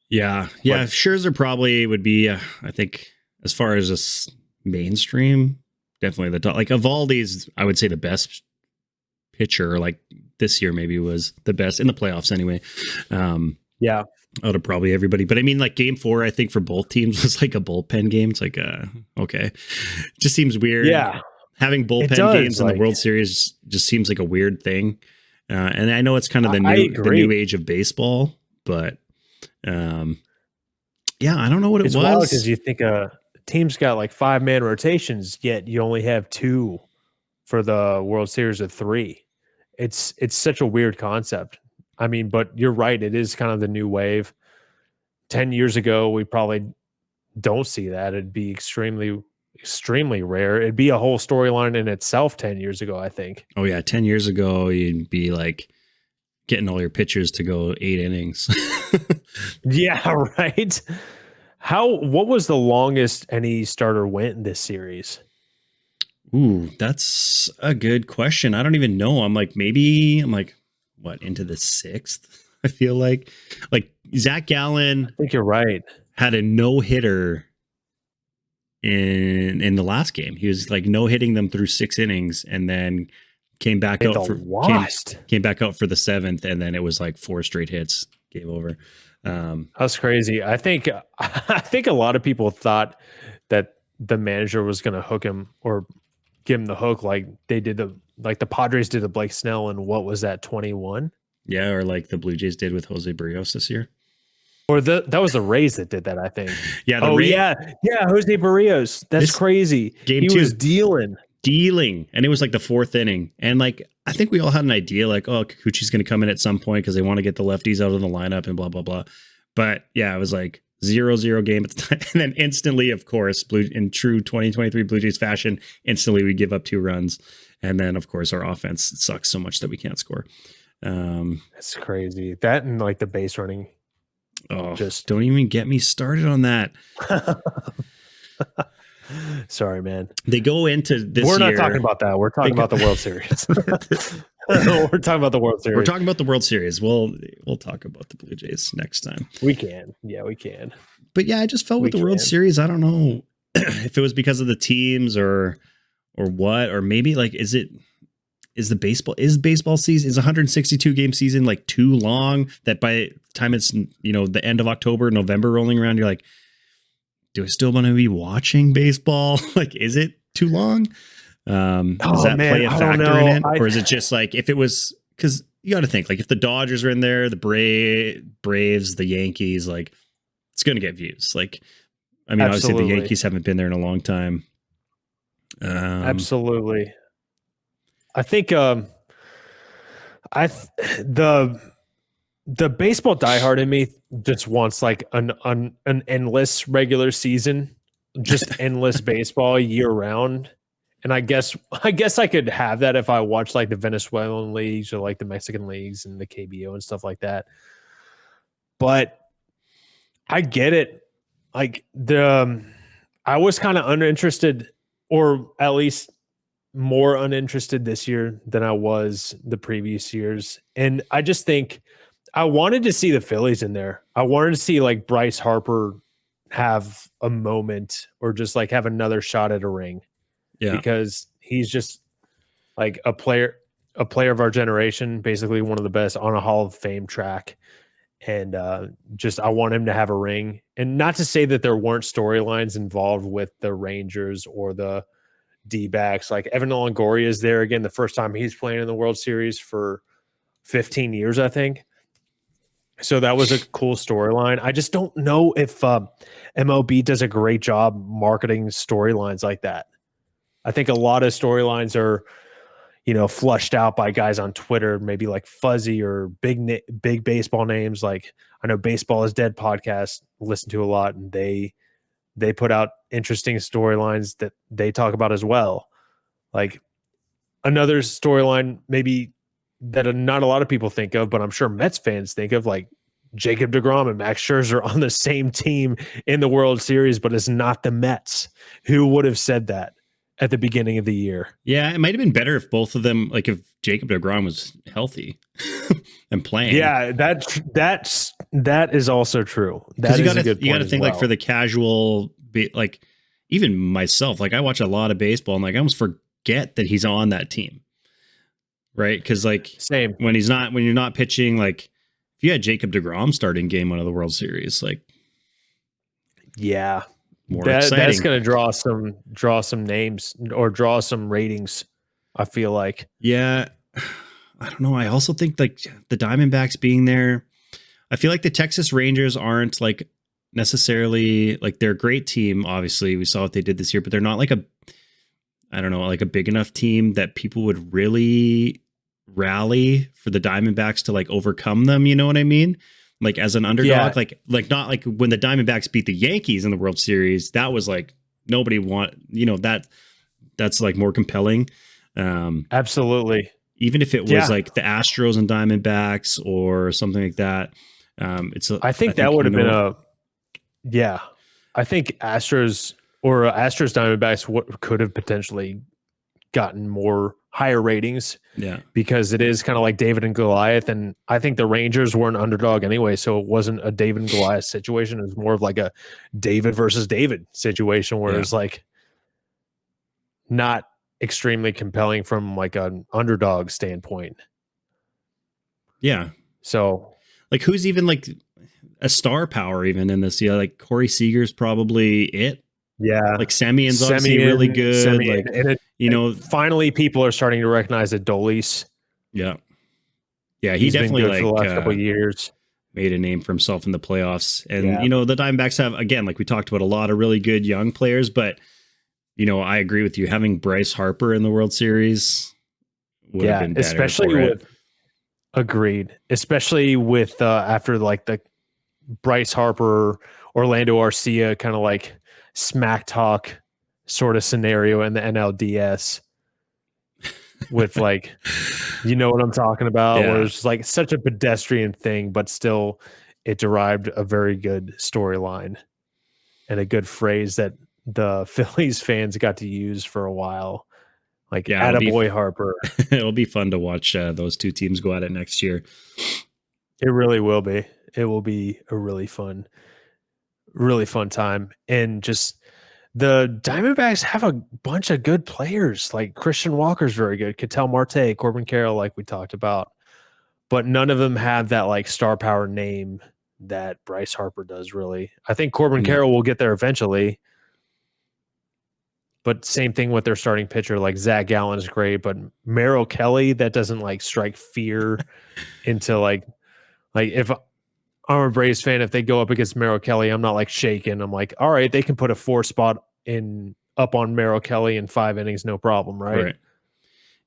Yeah. But Scherzer probably would be, I think, as far as this mainstream, definitely the top. Like Evaldi's, I would say the best pitcher, like this year maybe was the best in the playoffs anyway. yeah, Out of probably everybody. But I mean, like game 4, I think for both teams was like a bullpen game. It's like, okay. Just seems weird. yeah. Having bullpen games in the World Series just seems like a weird thing. And I know it's kind of the new age of baseball, but yeah, I don't know what it was. It's wild because you think a team's got like 5-man rotations, yet you only have 2 for the World Series of 3. It's such a weird concept. I mean, but you're right. It is kind of the new wave. 10 years ago, we probably don't see that. It'd be extremely, extremely rare. It'd be a whole storyline in itself 10 years ago, I think. Oh, yeah. 10 years ago, you'd be like getting all your pitchers to go 8 innings. Yeah, right. What was the longest any starter went in this series? Ooh, that's a good question. I don't even know. I'm like, what, into the 6th? I feel like Zach Gallen. I think you're right. Had a no-hitter in the last game. He was like no-hitting them through 6 innings and then came back out for the 7th, and then it was like 4 straight hits. Game over. That's crazy. I think a lot of people thought that the manager was going to hook him or give him the hook like they did the Padres did to Blake Snell in what was that 21? Yeah, or like the Blue Jays did with Jose Barrios this year. Or that was the Rays that did that, I think. Yeah. Yeah, Jose Barrios. That's crazy. Game he 2 was dealing, and it was like the 4th inning, and like I think we all had an idea like, oh, Kikuchi's going to come in at some point because they want to get the lefties out of the lineup and blah blah blah. But yeah, it was like 0-0 game at the time, and then instantly, of course, in true 2023 Blue Jays fashion, instantly we give up 2 runs, and then of course our offense sucks so much that we can't score. That's crazy. That and like the base running. Oh, just don't even get me started on that. Sorry, man. They go into this. We're not talking about that. We're talking about the World Series. We're talking about the World Series. We're talking about the World Series. We'll talk about the Blue Jays next time. We can. Yeah, we can. But yeah, I just felt with the World Series, I don't know if it was because of the teams or what, or maybe like is baseball season, is 162 game season like too long that by the time it's, the end of October, November rolling around, you're like, do I still want to be watching baseball? Like, is it too long? Does that play a factor in it? Or is it just like, if it was, because you got to think like if the Dodgers are in there, the Braves, the Yankees, like it's going to get views. Like, I mean, obviously the Yankees haven't been there in a long time. Absolutely. I think the baseball diehard in me just wants like an endless regular season, just endless baseball year round. And I guess I could have that if I watch like the Venezuelan leagues or like the Mexican leagues and the KBO and stuff like that. But I get it. Like I was kind of uninterested, or at least more uninterested this year than I was the previous years. And I just think I wanted to see the Phillies in there. I wanted to see like Bryce Harper have a moment or just like have another shot at a ring. Yeah. Because he's just like a player of our generation, basically one of the best on a Hall of Fame track. And I want him to have a ring. And not to say that there weren't storylines involved with the Rangers or the D-backs. Like Evan Longoria is there again, the first time he's playing in the World Series for 15 years, I think. So that was a cool storyline. I just don't know if MLB does a great job marketing storylines like that. I think a lot of storylines are, flushed out by guys on Twitter, maybe like Fuzzy or big baseball names. Like I know Baseball is Dead podcast, listen to a lot, and they put out interesting storylines that they talk about as well. Like another storyline maybe that not a lot of people think of, but I'm sure Mets fans think of, like Jacob deGrom and Max Scherzer on the same team in the World Series, but it's not the Mets. Who would have said that at the beginning of the year. Yeah, it might have been better if both of them, like if Jacob deGrom was healthy and playing. Yeah, that is also true. That is a good point. You got to as think well. like for the casual, like even myself, like I watch a lot of baseball and like I almost forget that he's on that team, right? Because like same when you're not pitching, like if you had Jacob deGrom starting game one of the World Series, like yeah, more that's exciting. going to draw some names or draw some ratings. I feel like. Yeah, I don't know. I also think like the Diamondbacks being there, I feel like the Texas Rangers aren't like necessarily like they're a great team. Obviously, we saw what they did this year, but they're not like I don't know, like a big enough team that people would really rally for the Diamondbacks to like overcome them. You know what I mean? Like as an underdog, like not like when the Diamondbacks beat the Yankees in the World Series, that was like nobody that's like more compelling. Absolutely. Even if it was like the Astros and Diamondbacks or something like that. I think that would have been I think Astros Diamondbacks could have potentially gotten more higher ratings. Yeah. Because it is kind of like David and Goliath. And I think the Rangers were an underdog anyway. So it wasn't a David and Goliath situation. It was more of like a David versus David situation where it's like not extremely compelling from like an underdog standpoint. Yeah. So like who's even like a star power even in this? Yeah, like Corey Seager's probably it. Yeah. Like Semion's obviously really good. Finally people are starting to recognize Adolis. Yeah. Yeah, he's definitely been good like for the last couple of years. Made a name for himself in the playoffs. And the Diamondbacks have, again, like we talked about, a lot of really good young players, but I agree with you. Having Bryce Harper in the World Series would have been better. Especially with after like the Bryce Harper, Orlando Arcia kind of like smack talk sort of scenario in the NLDS with like, you know what I'm talking about, where it's like such a pedestrian thing, but still it derived a very good storyline and a good phrase that the Phillies fans got to use for a while. Like, attaboy Harper. It'll be fun to watch those two teams go at it next year. It really will be. It will be a really fun time. And just the Diamondbacks have a bunch of good players. Like Christian Walker's very good. Ketel Marte, Corbin Carroll, like we talked about. But none of them have that like star power name that Bryce Harper does, really. I think Corbin Carroll will get there eventually. But same thing with their starting pitcher, like Zach Gallen is great, but Merrill Kelly, that doesn't like strike fear into like if I'm a Braves fan, if they go up against Merrill Kelly, I'm not like shaking. I'm like, all right, they can put a 4 spot up on Merrill Kelly in 5 innings, no problem, right?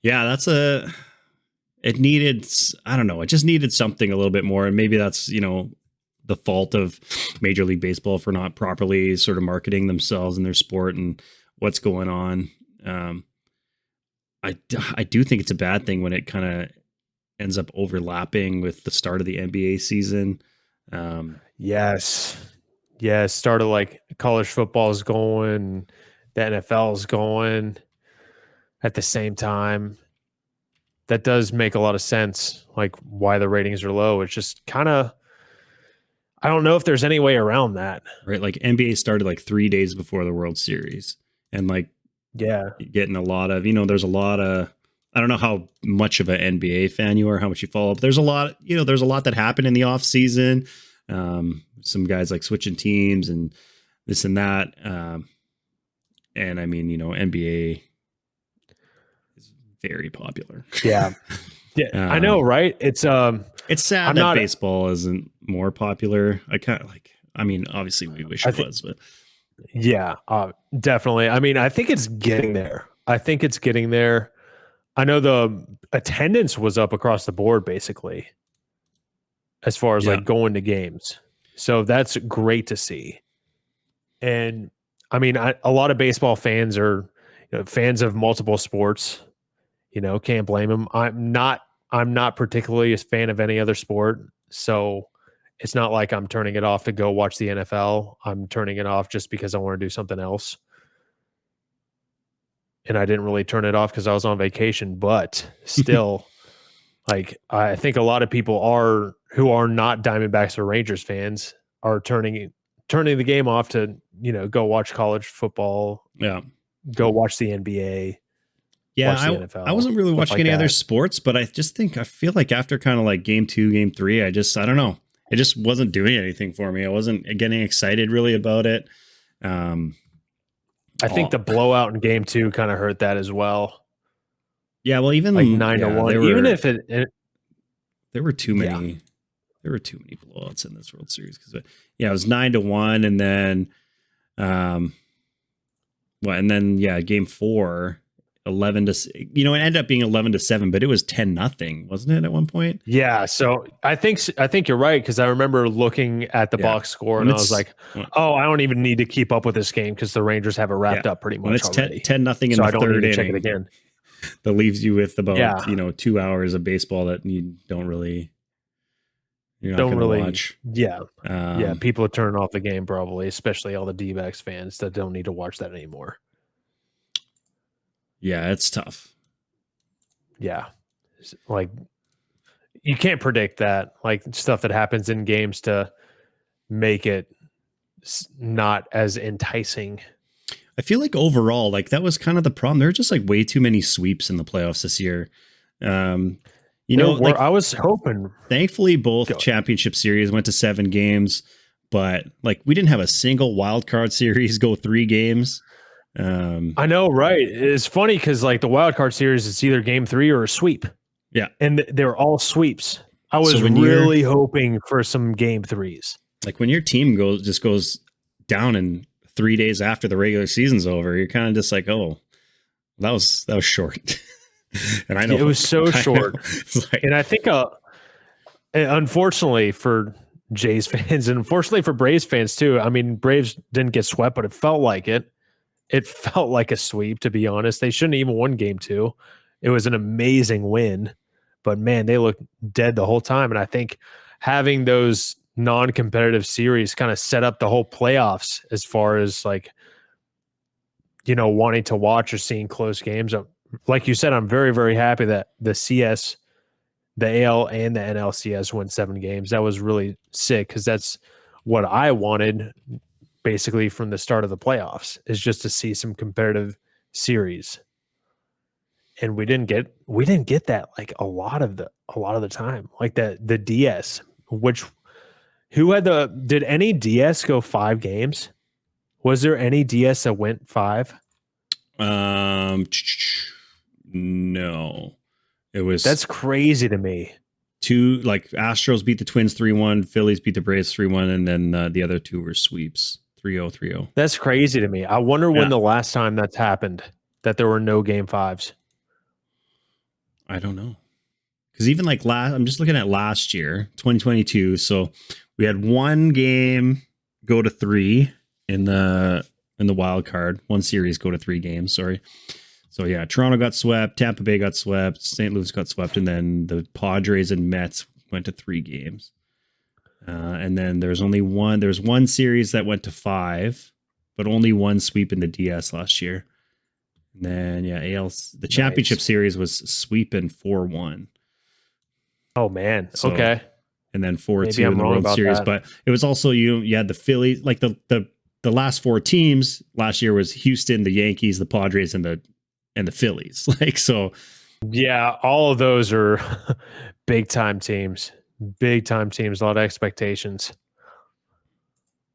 Yeah, it needed, I don't know, it just needed something a little bit more. And maybe that's, the fault of Major League Baseball for not properly sort of marketing themselves and their sport and what's going on. I do think it's a bad thing when it kind of ends up overlapping with the start of the NBA season. Yes. Start of like college football is going, the NFL is going at the same time. That does make a lot of sense, like why the ratings are low. It's just kind of, I don't know if there's any way around that. Right. Like NBA started like 3 days before the World Series. And like, getting a lot of, there's a lot of, I don't know how much of an NBA fan you are, how much you follow, but there's a lot, there's a lot that happened in the off season. Some guys like switching teams and this and that. And I mean, NBA is very popular. Yeah. I know, right? It's sad that baseball isn't more popular. Obviously we wish it was, but yeah, definitely. I mean, I think it's getting there. I know the attendance was up across the board, basically, as far as like going to games. So that's great to see. And I mean, a lot of baseball fans are fans of multiple sports. Can't blame them. I'm not particularly a fan of any other sport, so it's not like I'm turning it off to go watch the NFL. I'm turning it off just because I want to do something else. and I didn't really turn it off because I was on vacation, but still, like, I think a lot of people who are not Diamondbacks or Rangers fans are turning the game off to, go watch college football, Yeah. go watch the NBA, Yeah, watch the NFL. I wasn't really watching like any that. other sports, but I feel like after kind of like game 2, game 3, I don't know. It just wasn't doing anything for me. I wasn't getting excited really about it. I think the blowout in game 2 kind of hurt that as well. Yeah, well, even like 9-1, even if there were too many. Yeah. There were too many blowouts in this World Series because it was 9-1, and then game 4, 11 to, it ended up being 11-7, but it was 10-0, wasn't it, at one point? Yeah. So I think you're right, because I remember looking at the box score and I was like, oh, I don't even need to keep up with this game because the Rangers have it wrapped up pretty much. When it's already. 10-0 in the third inning, check it again. That leaves you with about 2 hours of baseball that you don't really. You're not going to watch. Yeah. People are turning off the game probably, especially all the D-backs fans that don't need to watch that anymore. Yeah, it's tough. Yeah. Like, you can't predict that, like, stuff that happens in games to make it not as enticing. I feel like overall, like, that was kind of the problem. There were just like way too many sweeps in the playoffs this year. I was hoping. Thankfully, both championship series went to 7 games, but like, we didn't have a single wild card series go 3 games. I know, right? It's funny because like the wild card series, it's either game 3 or a sweep. Yeah, and they're all sweeps. I was really hoping for some game 3s. Like, when your team goes down in 3 days after the regular season's over, you're kind of just like, oh, that was short. And I know it was so short. And I think, unfortunately for Jays fans, and unfortunately for Braves fans too. I mean, Braves didn't get swept, but it felt like it. It felt like a sweep, to be honest. They shouldn't even won game 2. It was an amazing win, but man, they looked dead the whole time. And I think having those non-competitive series kind of set up the whole playoffs as far as like, wanting to watch or seeing close games. Like you said, I'm very, very happy that the CS, the AL, and the NLCS went 7 games. That was really sick because that's what I wanted basically from the start of the playoffs, is just to see some competitive series. And we didn't get that like a lot of the time. Like the DS, did any DS go 5 games? Was there any DS that went 5? No. That's crazy to me. 2, like, Astros beat the Twins 3-1, Phillies beat the Braves 3-1, and then the other 2 were sweeps, 3-0, 3-0. That's crazy to me. I wonder when the last time that's happened, that there were no game 5s. I don't know. Because even like I'm just looking at last year, 2022. So we had 1 game go to 3 in the wild card. 1 series go to 3 games. Sorry. So yeah, Toronto got swept, Tampa Bay got swept, St. Louis got swept, and then the Padres and Mets went to 3 games. And then there's one series that went to 5, but only 1 sweep in the DS last year. And then the championship series was sweeping 4-1. Oh man. Okay. And then 4-2 in the World Series. But it was also, you had the Phillies, like the last 4 teams last year was Houston, the Yankees, the Padres, and the Phillies. Like, so. Yeah, all of those are big time teams. Big time teams, a lot of expectations.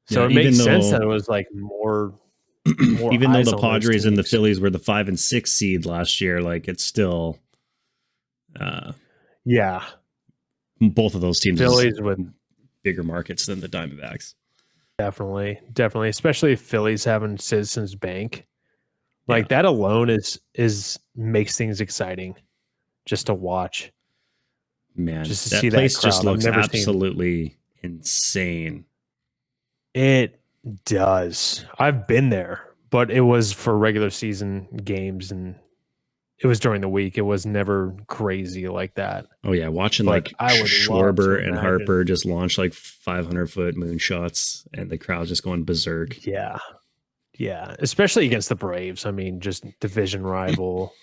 So it makes sense that it was like more even though the Padres and the Phillies were the 5 and 6 seed last year, like, it's still both of those teams, Phillies with bigger markets than the Diamondbacks. Definitely, especially Phillies having Citizens Bank. Like, that alone is makes things exciting just to watch. Man, just to that see place that crowd. just looks absolutely insane. It does. I've been there, but it was for regular season games, and it was during the week. It was never crazy like that. Oh yeah, watching like Schwarber and Harper just launch like 500-foot moonshots, and the crowd just going berserk. Yeah, Yeah, especially against the Braves. I mean, just division rival.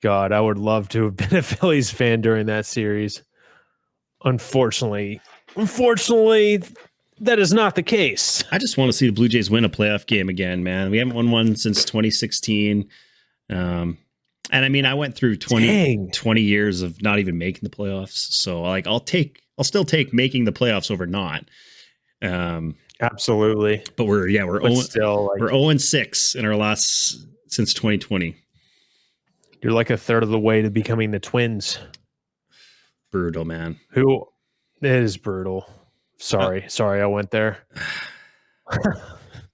God, I would love to have been a Phillies fan during that series. Unfortunately, that is not the case. I just want to see the Blue Jays win a playoff game again, man. We haven't won one since 2016. And I mean, I went through 20 years of not even making the playoffs. So like, I'll still take making the playoffs over not. Absolutely. But we're 0-6 in our last since 2020. You're like a third of the way to becoming the Twins. Brutal, man. Who it is brutal. Sorry, I went there.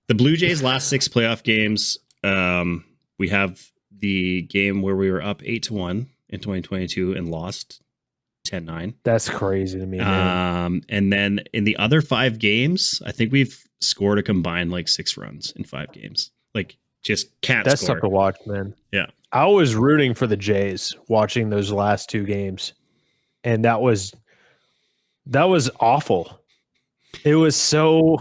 The Blue Jays' last 6 playoff games. We have the game where we were up 8-1 in 2022 and lost 10-9. That's crazy to me, man. And then in the other 5 games, I think we've scored a combined like 6 runs in 5 games. Like, just can't That's score. tough to watch, man. Yeah. I was rooting for the Jays watching those last 2 games, and that was awful. It was so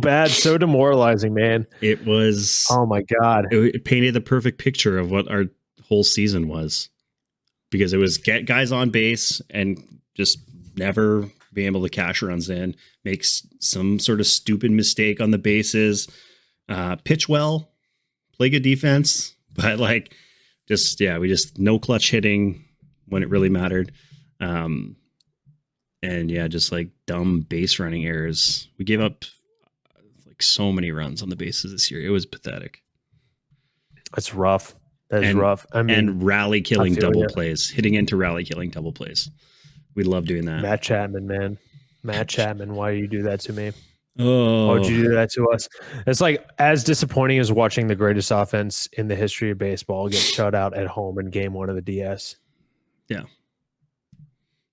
bad, so demoralizing, man. It was. Oh my God. It painted the perfect picture of what our whole season was, because it was get guys on base and just never being able to cash runs in, makes some sort of stupid mistake on the bases, pitch well, play good defense, but like we just no clutch hitting when it really mattered. And yeah, just like dumb base running errors. We gave up like so many runs on the bases this year. It was pathetic. That's rough. That is rough. I mean, and rally killing double plays, hitting into rally killing double plays. We love doing that. Matt Chapman, man. Matt Chapman, why do you do that to me? Oh, why would you do that to us? It's like as disappointing as watching the greatest offense in the history of baseball get shut out at home in Game 1 of the DS. Yeah.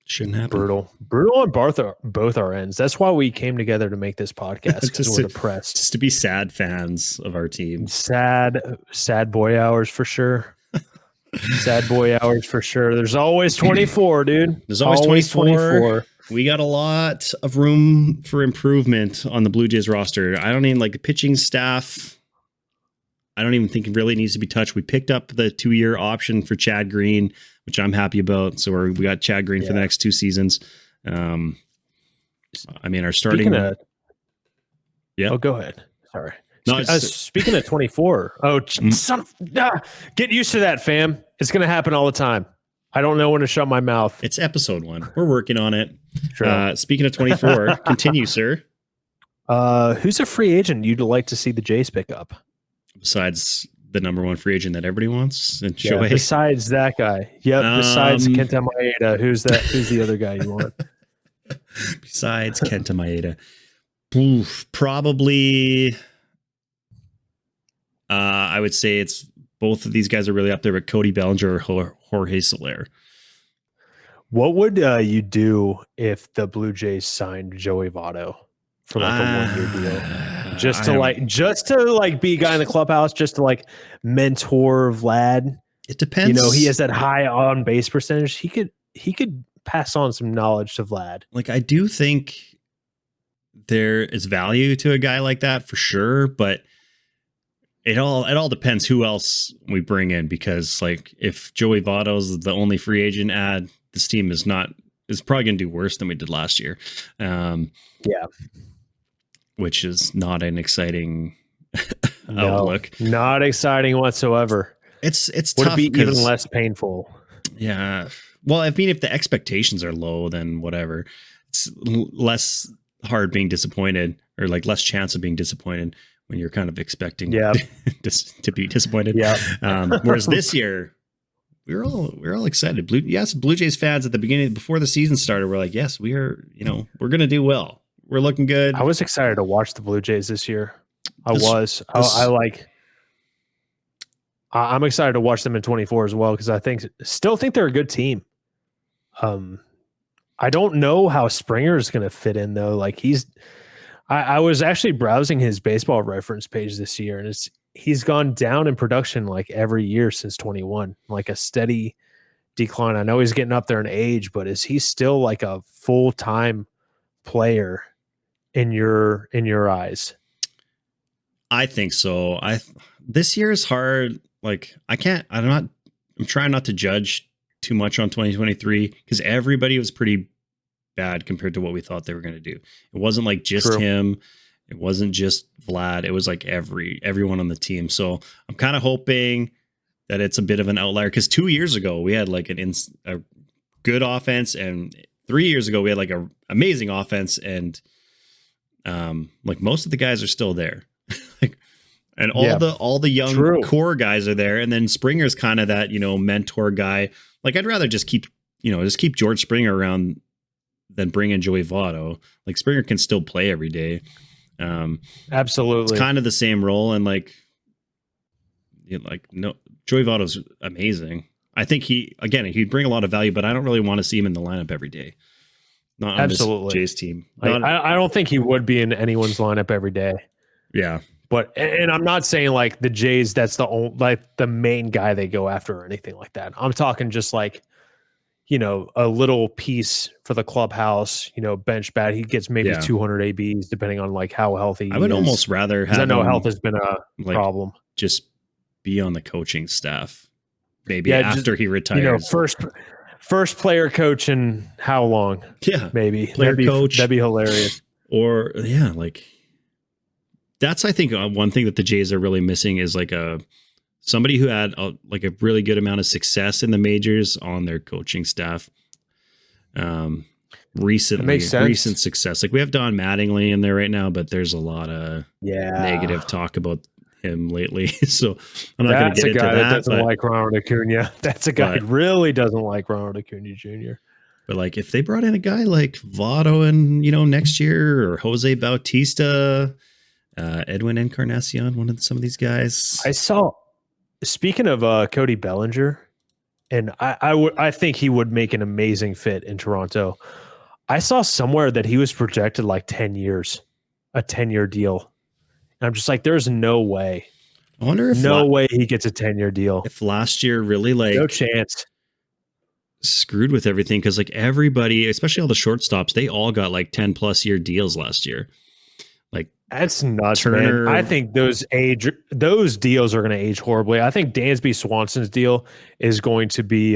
Shouldn't happen. Brutal on both our ends. That's why we came together to make this podcast, because we're depressed. Just to be sad fans of our team. Sad boy hours for sure. Sad boy hours for sure. There's always 24, dude. There's always 24. We got a lot of room for improvement on the Blue Jays roster. I don't even like the pitching staff. I don't even think it really needs to be touched. We picked up the 2-year option for Chad Green, which I'm happy about. So we got Chad Green for the next 2 seasons. I mean, our starting. Oh, go ahead. Sorry. No, speaking of 24. Get used to that, fam. It's going to happen all the time. I don't know when to shut my mouth. It's episode 1. We're working on it. Sure. Speaking of 24, continue, sir. Who's a free agent you'd like to see the Jays pick up? Besides the number 1 free agent that everybody wants, and Shohei. Besides that guy. Yep. Besides Kenta Maeda, who's the other guy you want? Besides Kenta Maeda, probably. I would say it's both of these guys are really up there with Cody Bellinger or Jorge Soler. What would you do if the Blue Jays signed Joey Votto for like a 1-year deal? Just to be a guy in the clubhouse, just to like mentor Vlad. It depends. You know, he has that high on base percentage. He could pass on some knowledge to Vlad. Like, I do think there is value to a guy like that for sure, but it all depends who else we bring in, because like if Joey Votto's the only free agent add, this team is probably going to do worse than we did last year. Which is not an exciting outlook. Not exciting whatsoever. It's would tough. It be even less painful? Yeah. Well, I mean, if the expectations are low, then whatever. It's less hard being disappointed, or like less chance of being disappointed when you're kind of expecting to be disappointed. Yeah. Whereas this year, we're all excited. Blue Jays fans at the beginning, before the season started, were like, yes, we are. We're going to do well. We're looking good. I was excited to watch the Blue Jays this year. I'm excited to watch them in 24 as well, because I still think they're a good team. I don't know how Springer is going to fit in though. Like I was actually browsing his baseball reference page this year, and he's gone down in production like every year since 21, like a steady decline. I know he's getting up there in age, but is he still like a full-time player in your eyes? I think so. This year is hard. Like I'm trying not to judge too much on 2023 because everybody was pretty bad compared to what we thought they were going to do. It wasn't like just True. him. It wasn't just Vlad. It was like everyone on the team. So I'm kind of hoping that it's a bit of an outlier because 2 years ago we had like a good offense, and 3 years ago we had like a amazing offense, and like most of the guys are still there. Like, and all the young core guys are there, and then Springer's kind of that, mentor guy. Like I'd rather just keep George Springer around than bring in Joey Votto. Like Springer can still play every day. Absolutely. It's kind of the same role, and no, Joey Votto's amazing. I think he'd bring a lot of value, but I don't really want to see him in the lineup every day. Not on this Jays team. I don't think he would be in anyone's lineup every day. Yeah. But, and I'm not saying like the Jays, that's the main guy they go after or anything like that. I'm talking just like, a little piece for the clubhouse, bench bat. He gets maybe 200 ABs depending on like how healthy he is. I would almost rather have I know health has been a problem. Just be on the coaching staff. Maybe after he retires. First player coach in how long? Yeah. Maybe. Coach. That'd be hilarious. Or that's, I think, one thing that the Jays are really missing is like somebody who had a really good amount of success in the majors on their coaching staff. Recent success. Like we have Don Mattingly in there right now, but there's a lot of negative talk about him lately. So I'm not going to get into that. That's a guy that doesn't like Ronald Acuna. That's a guy that really doesn't like Ronald Acuna Jr. But like if they brought in a guy like Votto and next year, or Jose Bautista, Edwin Encarnacion, some of these guys. I saw. Speaking of Cody Bellinger, and I think he would make an amazing fit in Toronto. I saw somewhere that he was projected like 10 years, a 10-year deal. And I'm just like, there's no way. I wonder if way he gets a 10-year deal. If last year really no chance screwed with everything, because like everybody, especially all the shortstops, they all got like 10+ year deals last year. Like that's nuts, Turner, man. I think those deals are going to age horribly. I think Dansby Swanson's deal is going to be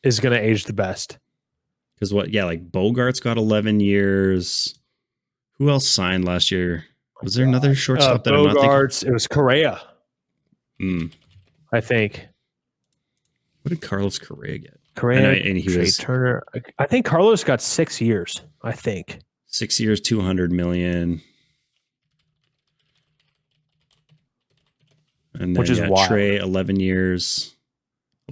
is going to age the best. Because like Bogart's got 11 years. Who else signed last year? Was there another shortstop that Bogarts, I'm not thinking? It was Correa. I think. What did Carlos Correa get? Correa and he was Turner. I think Carlos got 6 years. I think 6 years, $200 million. And then, which is wild. Trey, 11 years.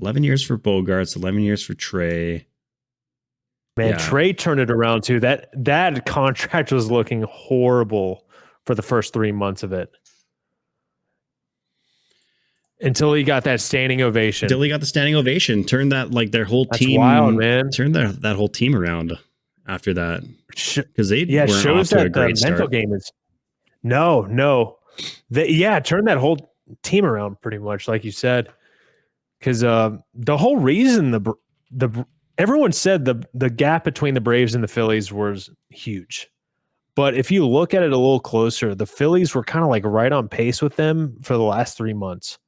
11 years for Bogarts, 11 years for Trey. Man, Trey turned it around too. That contract was looking horrible for the first 3 months of it. Until he got that standing ovation. Turned that their whole team. Wild, man. Turned that whole team around after that. Because they weren't shows off to that a great the mental game is no. Turned that whole team around pretty much, like you said. Because the whole reason the everyone said the gap between the Braves and the Phillies was huge. But if you look at it a little closer, the Phillies were kind of like right on pace with them for the last 3 months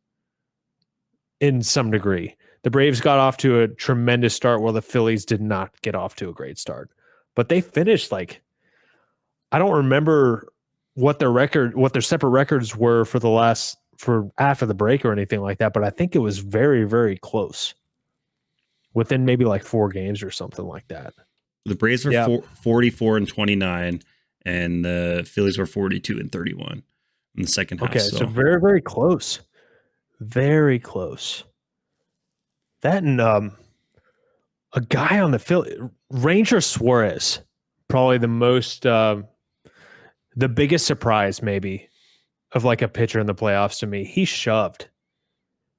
in some degree. The Braves got off to a tremendous start while the Phillies did not get off to a great start. But they finished I don't remember what their separate records were for after the break or anything like that, but I think it was very, very close. Within maybe 4 games or something like that. The Braves were 44-29, and the Phillies were 42-31 in the second half. Okay, so very, very close. Very close. That and a guy on the Philly, Ranger Suarez, probably the most, the biggest surprise maybe of a pitcher in the playoffs to me. He shoved.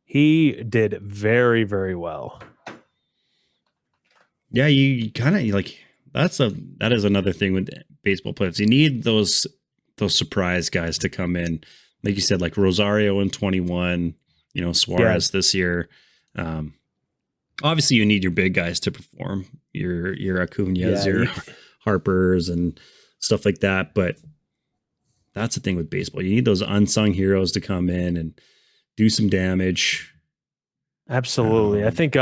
He did very, very well. Yeah, you kind of that is another thing with baseball players. You need those surprise guys to come in, like you said, like Rosario in 21. Suarez this year. Obviously, you need your big guys to perform. Your Acuñas, your Harpers, and stuff like that. But That's the thing with baseball. You need those unsung heroes to come in and do some damage. Absolutely. I think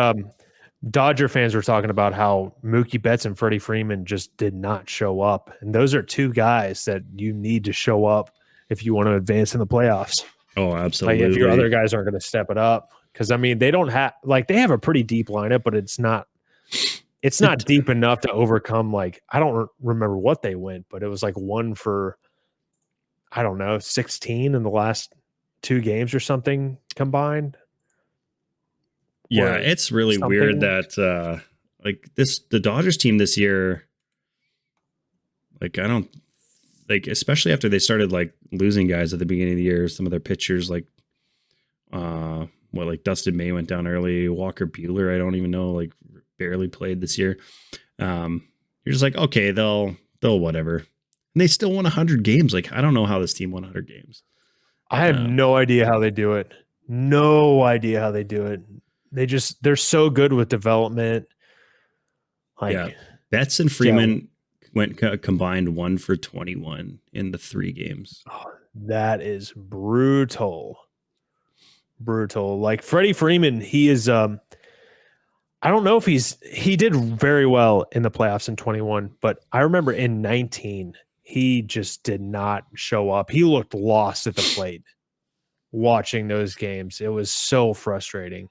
Dodger fans were talking about how Mookie Betts and Freddie Freeman just did not show up. And those are two guys that you need to show up if you want to advance in the playoffs. Oh, absolutely. Like if your other guys aren't going to step it up. Because I mean, they don't have they have a pretty deep lineup, but it's not deep enough to overcome I don't remember what they went, but it was like 1 for I don't know, 16 in the last 2 games or something combined. Yeah, it's really weird that the Dodgers team this year, I don't especially after they started losing guys at the beginning of the year, some of their pitchers Dustin May went down early, Walker Buehler, I don't even know, barely played this year. You're just okay, they'll whatever. And they still won 100 games. I don't know how this team won 100 games. I have no idea how they do it. No idea how they do it. They're so good with development. Betts and Freeman went combined 1 for 21 in the 3 games. Oh, that is brutal. Brutal. Freddie Freeman, he is I don't know if he did very well in the playoffs in 21, but I remember in 19 he just did not show up. He looked lost at the plate watching those games. It was so frustrating.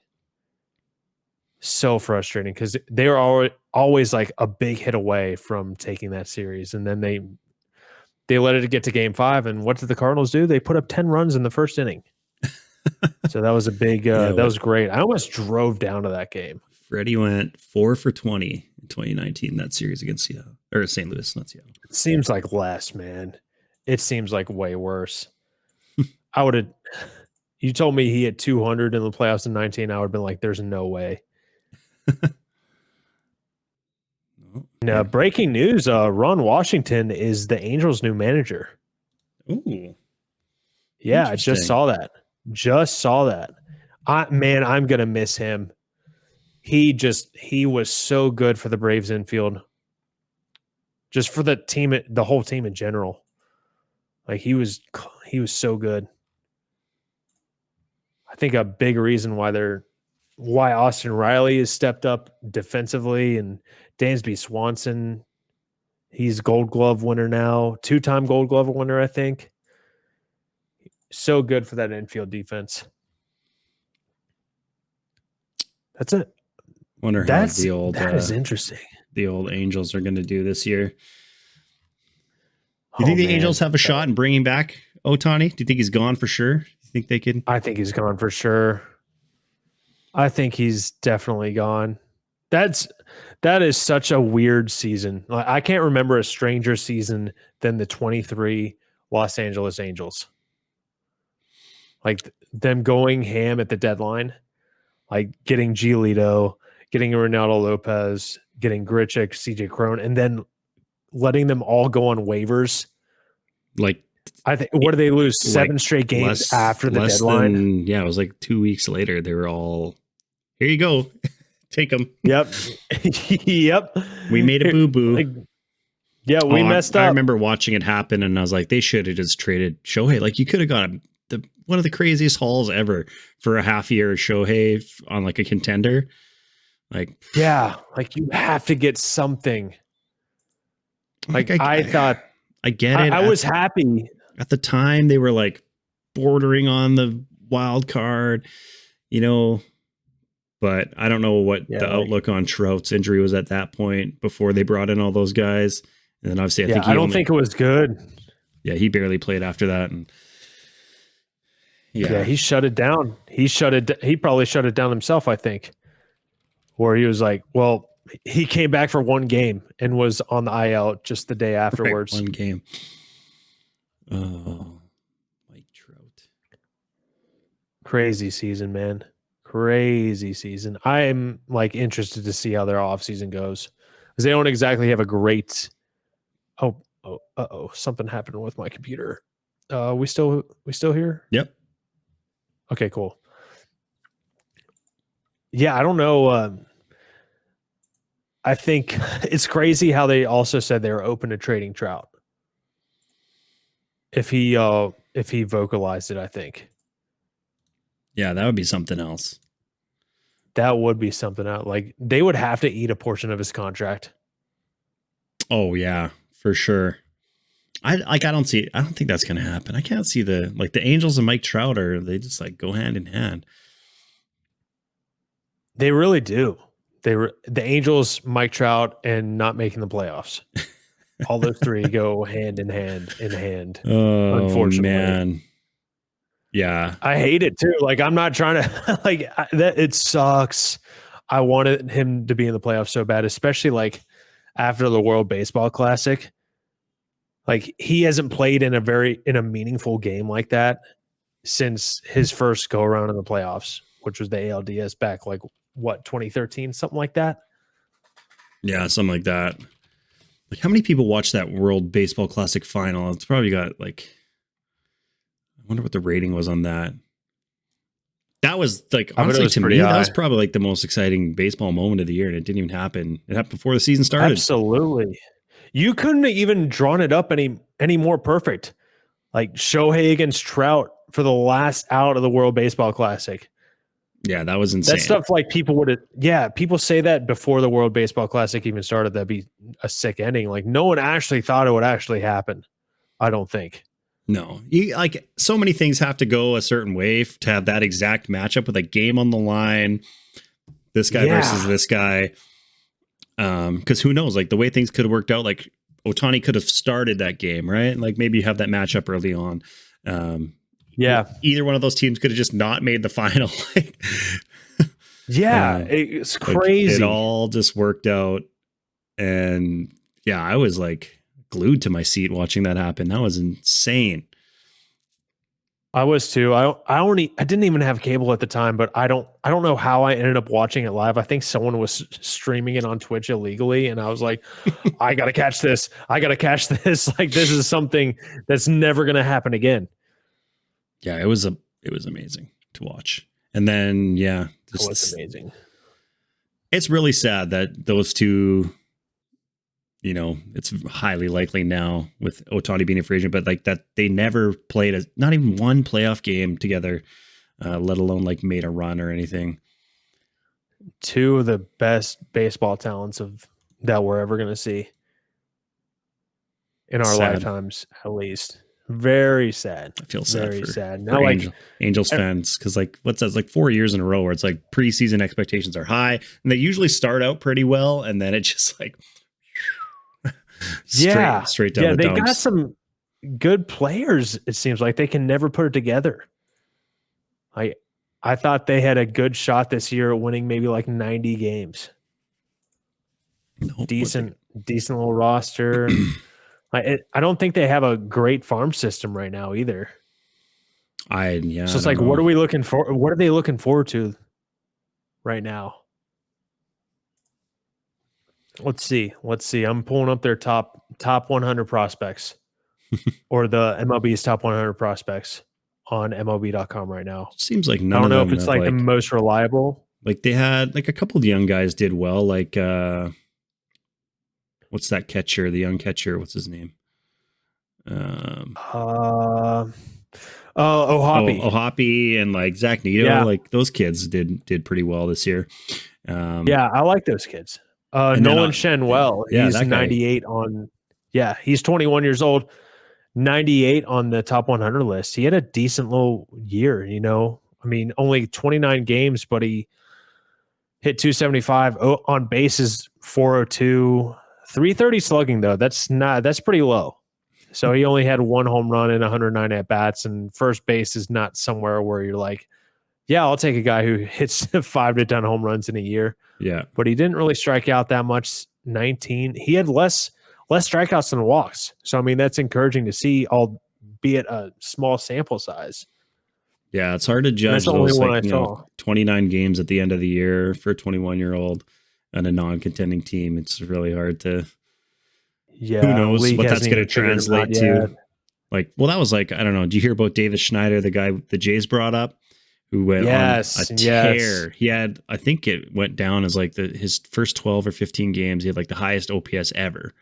So frustrating because they were always a big hit away from taking that series. And then they let it get to game 5. And what did the Cardinals do? They put up 10 runs in the first inning. So that was a big, that was great. I almost drove down to that game. Freddie went 4 for 20 in 2019, that series against Seattle or St. Louis, not Seattle. It seems like less, man. It seems like way worse. I would have, you told me he hit 200 in the playoffs in 19. I would have been like, there's no way. Now, breaking news, Ron Washington is the Angels' new manager. Ooh. Yeah, I just saw that. I'm going to miss him. He was so good for the Braves infield. Just for the team, the whole team in general. He was so good. I think a big reason why Austin Riley has stepped up defensively, and Dansby Swanson, he's Gold Glove winner now, 2-time Gold Glove winner, I think. So good for that infield defense. That's it. Wonder how that is interesting. The old Angels are going to do this year. Do you think the Angels have a shot in bringing back Ohtani? Do you think he's gone for sure? Do you think they can? I think he's gone for sure. I think he's definitely gone. That is such a weird season. I can't remember a stranger season than the 23 Los Angeles Angels. Them going ham at the deadline, getting Giolito, getting Ronaldo Lopez, getting Grichuk, CJ Cron, and then letting them all go on waivers. I think, what did they lose? 7 straight games after the deadline? It was 2 weeks later. They were all, here you go. Take them. Yep. Yep. We made a boo-boo. We messed up. I remember watching it happen, and I was like, they should have just traded Shohei. You could have got one of the craziest hauls ever for a half year of Shohei on a contender. You have to get something. I thought, I get it. I was happy. At the time, they were bordering on the wild card, but I don't know what the outlook on Trout's injury was at that point before they brought in all those guys. And then obviously, I think it was good. Yeah, he barely played after that, and he shut it down. He probably shut it down himself, I think. Where he was he came back for 1 game and was on the IL just the day afterwards. Right, 1 game. Oh, Mike Trout. Crazy season, man. Crazy season. I'm interested to see how their offseason goes. Because they don't exactly have a great something happened with my computer. We still here? Yep. Okay, cool. Yeah, I don't know. I think it's crazy how they also said they were open to trading Trout. if he vocalized it. I think Yeah, that would be something else. that would be something out. Like they would have to eat a portion of his contract. Oh yeah, for sure. I don't think that's gonna happen. I can't see the Angels and Mike Trout they just like go hand in hand. They really do. The Angels, Mike Trout, and not making the playoffs. All those three go hand in hand. Oh Unfortunately, man. Yeah. I hate it too. Like I'm not trying to that. It sucks. I wanted him to be in the playoffs so bad, especially like after the World Baseball Classic. Like he hasn't played in a meaningful game like that since his first go around in the playoffs, which was the ALDS back like what 2013, something like that. Yeah, something like that. Like how many people watched that World Baseball Classic final? It's probably got like I wonder what the rating was on that. That was like honestly to me, that was probably like the most exciting baseball moment of the year, and it didn't even happen. It happened before the season started. Absolutely. You couldn't have even drawn it up any more perfect. Like Shohei against Trout for the last out of the World Baseball Classic. Yeah, that was insane. That stuff like people say that before the World Baseball Classic even started, that'd be a sick ending. Like no one actually thought it would actually happen. I don't think. No, like so many things have to go a certain way to have that exact matchup with a game on the line. This guy versus this guy. Because who knows, like the way things could have worked out, like Ohtani could have started that game, right? Like maybe you have that matchup early on. Either one of those teams could have just not made the final. It's crazy. Like, it all just worked out. And yeah, I was like glued to my seat watching that happen. That was insane. I was too. I didn't even have cable at the time, but I don't know how I ended up watching it live. I think someone was streaming it on Twitch illegally, and I was like, I gotta catch this. I gotta catch this. Like this is something that's never gonna happen again. Yeah, it was amazing to watch. And then it was amazing. It's really sad that those two, it's highly likely now with Ohtani being a free agent, but like that they never played not even one playoff game together, let alone like made a run or anything. Two of the best baseball talents that we're ever going to see in our lifetimes, at least. Very sad. I feel sad. Very for, sad. Now, like Angels fans, because like what's that? Like 4 years in a row where it's like preseason expectations are high, and they usually start out pretty well, and then it just like straight down the dumps. They got some good players. It seems like they can never put it together. I thought they had a good shot this year at winning maybe like 90 games. Decent little roster. I don't think they have a great farm system right now either. So it's like, what are we looking for? What are they looking forward to right now? Let's see. I'm pulling up their top 100 prospects or the MLB's top 100 prospects on MLB.com right now. Seems like I don't know if it's like the most reliable. Like they had like a couple of the young guys did well. Like what's that catcher? The young catcher. What's his name? Ohtani and like Zach Neto. Yeah. Like those kids did pretty well this year. I like those kids. Nolan Shenwell. He's 98 on. Yeah, he's 21 years old. 98 on the top 100 list. He had a decent little year. I mean, only 29 games, but he hit 275 on bases, 402, 330 slugging though. That's pretty low. So he only had one home run and 109 at bats, and first base is not somewhere where you're like, yeah, I'll take a guy who hits 5 to 10 home runs in a year. Yeah, but he didn't really strike out that much. 19. He had less strikeouts than walks. So I mean, that's encouraging to see, albeit a small sample size. Yeah, it's hard to judge those 29 games at the end of the year for a 21-year-old and a non-contending team. It's really hard to. Yeah, who knows what that's going to translate to? Like, well, that was like, I don't know. Do you hear about Davis Schneider, the guy the Jays brought up, who went on a tear? He had, I think it went down as like his first 12 or 15 games. He had like the highest OPS ever.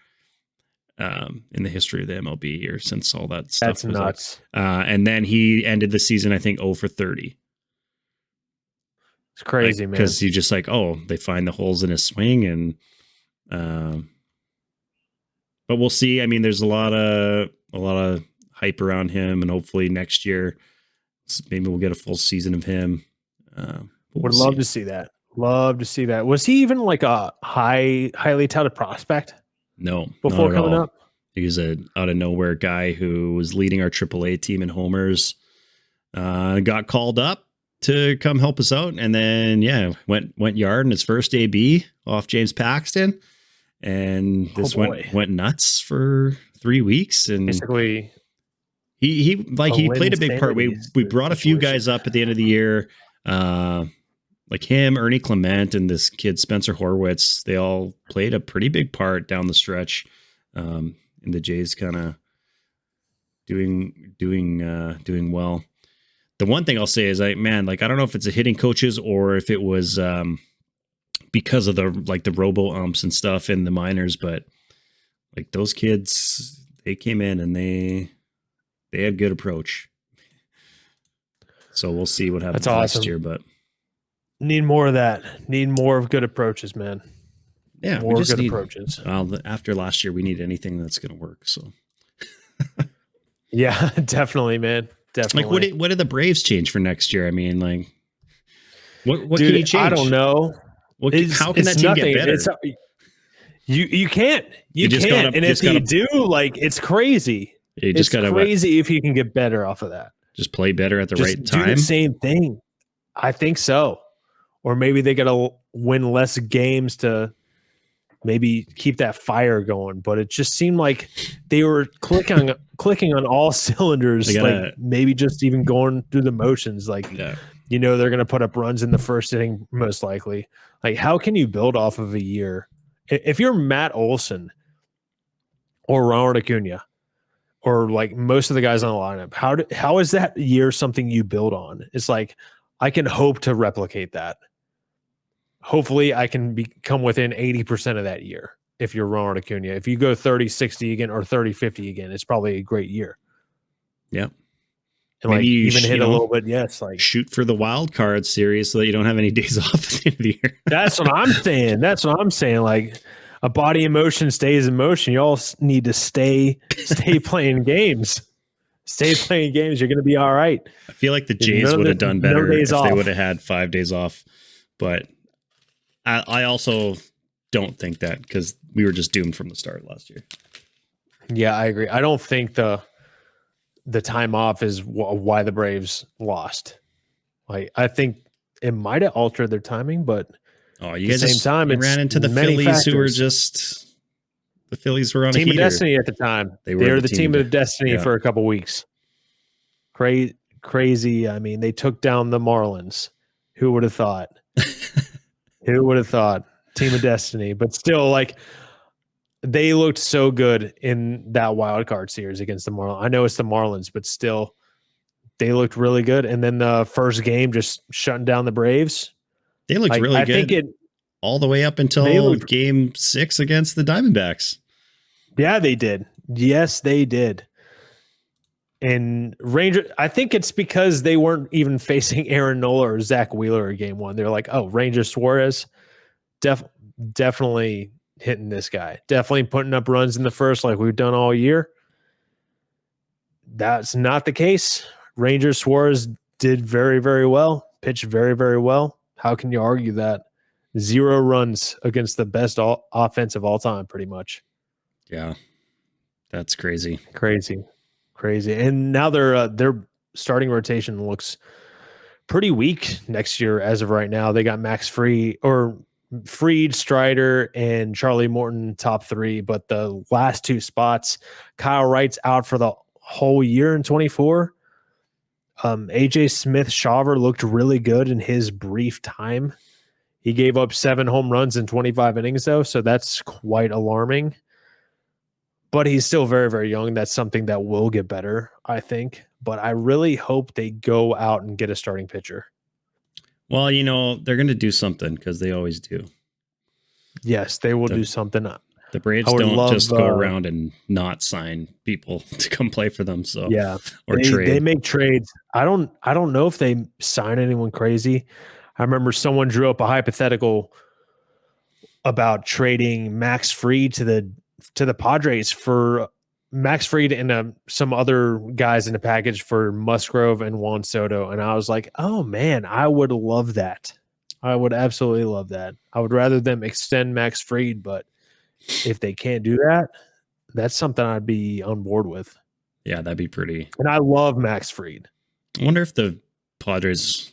in the history of the MLB, or since all that stuff That's was nuts. and then he ended the season, I think, 0 for 30. It's crazy, man. Because you just like, oh, they find the holes in his swing, and but we'll see. I mean, there's a lot of hype around him, and hopefully next year maybe we'll get a full season of him. Would love to see that. Love to see that. Was he even like a highly touted prospect? No, before coming up. He was a out of nowhere guy who was leading our AAA team in homers. Got called up to come help us out, and then went yard in his first AB off James Paxton, and this went nuts for 3 weeks, and basically he played a big part. We brought a few guys up at the end of the year, like him, Ernie Clement, and this kid Spencer Horwitz. They all played a pretty big part down the stretch, in the Jays kind of doing well. The one thing I'll say is, I don't know if it's a hitting coaches or if it was because of the robo umps and stuff in the minors, but like those kids, they came in and they had good approach. So we'll see what happens next year, but need more of that. Need more of good approaches, man. Yeah, more good approaches. After last year, we need anything that's going to work. So yeah, definitely, man. Definitely. Like, what did the Braves change for next year? I mean, like, what can you change? I don't know. How can that team get better? You can't. You can't. And if you do, like, it's crazy. It's crazy if you can get better off of that. Just play better at the right time. Do the same thing. I think so. Or maybe they got to win less games to maybe keep that fire going. But it just seemed like they were clicking on all cylinders, like maybe just even going through the motions. Like, they're going to put up runs in the first inning, most likely. Like, how can you build off of a year? If you're Matt Olson or Ronald Acuna or like most of the guys on the lineup, how is that year something you build on? It's like, I can hope to replicate that. Hopefully I can become within 80% of that year. If you're Ronald Acuna, if you go 30-60 again or 30-50 again, it's probably a great year. Yeah. And maybe like you even hit a little bit. Yes. Like shoot for the wild card series so that you don't have any days off at the end of the year. That's what I'm saying. Like a body in motion stays in motion. You all need to stay playing games. Stay playing games. You're going to be all right. I feel like the Jays would have done better if they would have had 5 days off. But I also don't think that, because we were just doomed from the start last year. Yeah, I agree. I don't think the time off is why the Braves lost. Like, I think it might have altered their timing, but at the same time, it ran into the Phillies factors. Who were just the Phillies were on team a heater. Of destiny at the time. They were the team of destiny for a couple weeks. Crazy. I mean, they took down the Marlins. Who would have thought? Who would have thought? Team of destiny. But still, like, they looked so good in that wild card series against the Marlins. I know it's the Marlins, but still, they looked really good. And then the first game, just shutting down the Braves. They looked really good. I think all the way up until game 6 against the Diamondbacks. Yeah, they did. Yes, they did. And Rangers, I think it's because they weren't even facing Aaron Nola or Zach Wheeler in game 1. They're like, oh, Ranger Suarez, definitely hitting this guy. Definitely putting up runs in the first like we've done all year. That's not the case. Ranger Suarez did very, very well. Pitched very, very well. How can you argue that? 0 runs against the best offense of all time, pretty much. Yeah, that's crazy. Crazy. And now their starting rotation looks pretty weak next year as of right now. They got Fried, Strider, and Charlie Morton top 3, but the last 2 spots, Kyle Wright's out for the whole year in 24. AJ Smith-Shawver looked really good in his brief time. He gave up 7 home runs in 25 innings, though, so that's quite alarming. But he's still very, very young. That's something that will get better, I think. But I really hope they go out and get a starting pitcher. Well, they're going to do something because they always do. Yes, they will do something. The I Braves would don't love, just go around and not sign people to come play for them. So, yeah, or they trade. make trades. I don't know if they sign anyone crazy. I remember someone drew up a hypothetical about trading Max Fried to the Padres for Max Fried and some other guys in the package for Musgrove and Juan Soto, and I was like, oh man, I would love that. I would absolutely love that. I would rather them extend Max Fried, but if they can't do that, that's something I'd be on board with. Yeah, that'd be pretty. And I love Max Fried. I wonder if the Padres,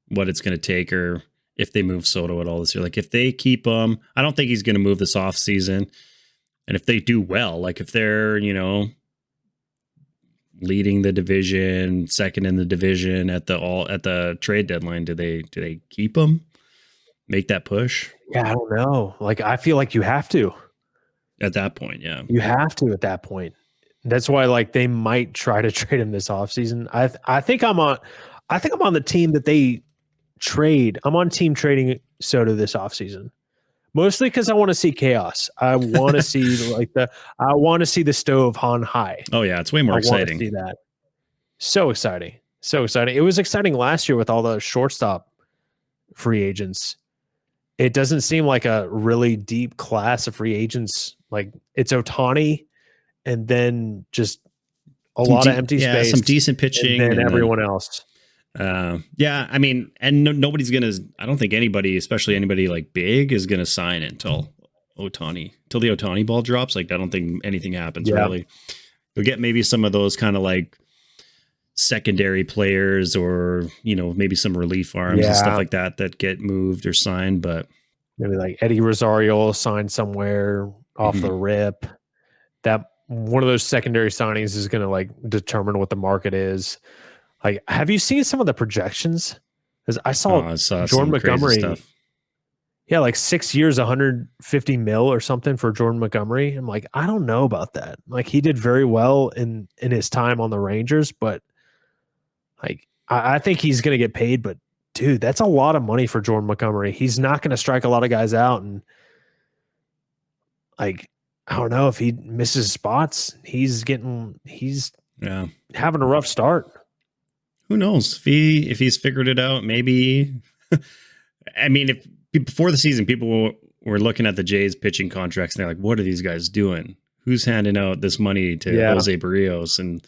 what it's going to take, or if they move Soto at all this year. Like if they keep him, I don't think he's going to move this off season. And if they do well, like if they're, leading the division, second in the division at the trade deadline, do they keep him? Make that push? Yeah, I don't know. Like I feel like you have to. At that point, yeah. You have to at that point. That's why like they might try to trade him this offseason. I think I'm on the team that they trade. I'm on team trading Soto this offseason. Mostly because I want to see chaos. I want to see I want to see the stove on high. Oh yeah, it's way more exciting. I want to see that. So exciting. So exciting. It was exciting last year with all the shortstop free agents. It doesn't seem like a really deep class of free agents. Like it's Ohtani and then just a lot of empty space. Some decent pitching, and then everyone else. Yeah, I mean, and nobody's gonna. I don't think anybody, especially anybody like big, is gonna sign it until the Ohtani ball drops. Like, I don't think anything happens really. You'll get maybe some of those kind of like secondary players, or maybe some relief arms and stuff like that get moved or signed. But maybe like Eddie Rosario signed somewhere off the rip. That one of those secondary signings is going to like determine what the market is. Like, have you seen some of the projections? Because I saw Jordan Montgomery stuff. Yeah, like 6 years, 150 mil or something for Jordan Montgomery. I'm like, I don't know about that. Like, he did very well in his time on the Rangers, but like, I think he's going to get paid. But dude, that's a lot of money for Jordan Montgomery. He's not going to strike a lot of guys out, and like, I don't know if he misses spots. He's having a rough start. Who knows if he's figured it out? Maybe. I mean, if before the season, people were looking at the Jays pitching contracts and they're like, "What are these guys doing? Who's handing out this money to Jose Barrios and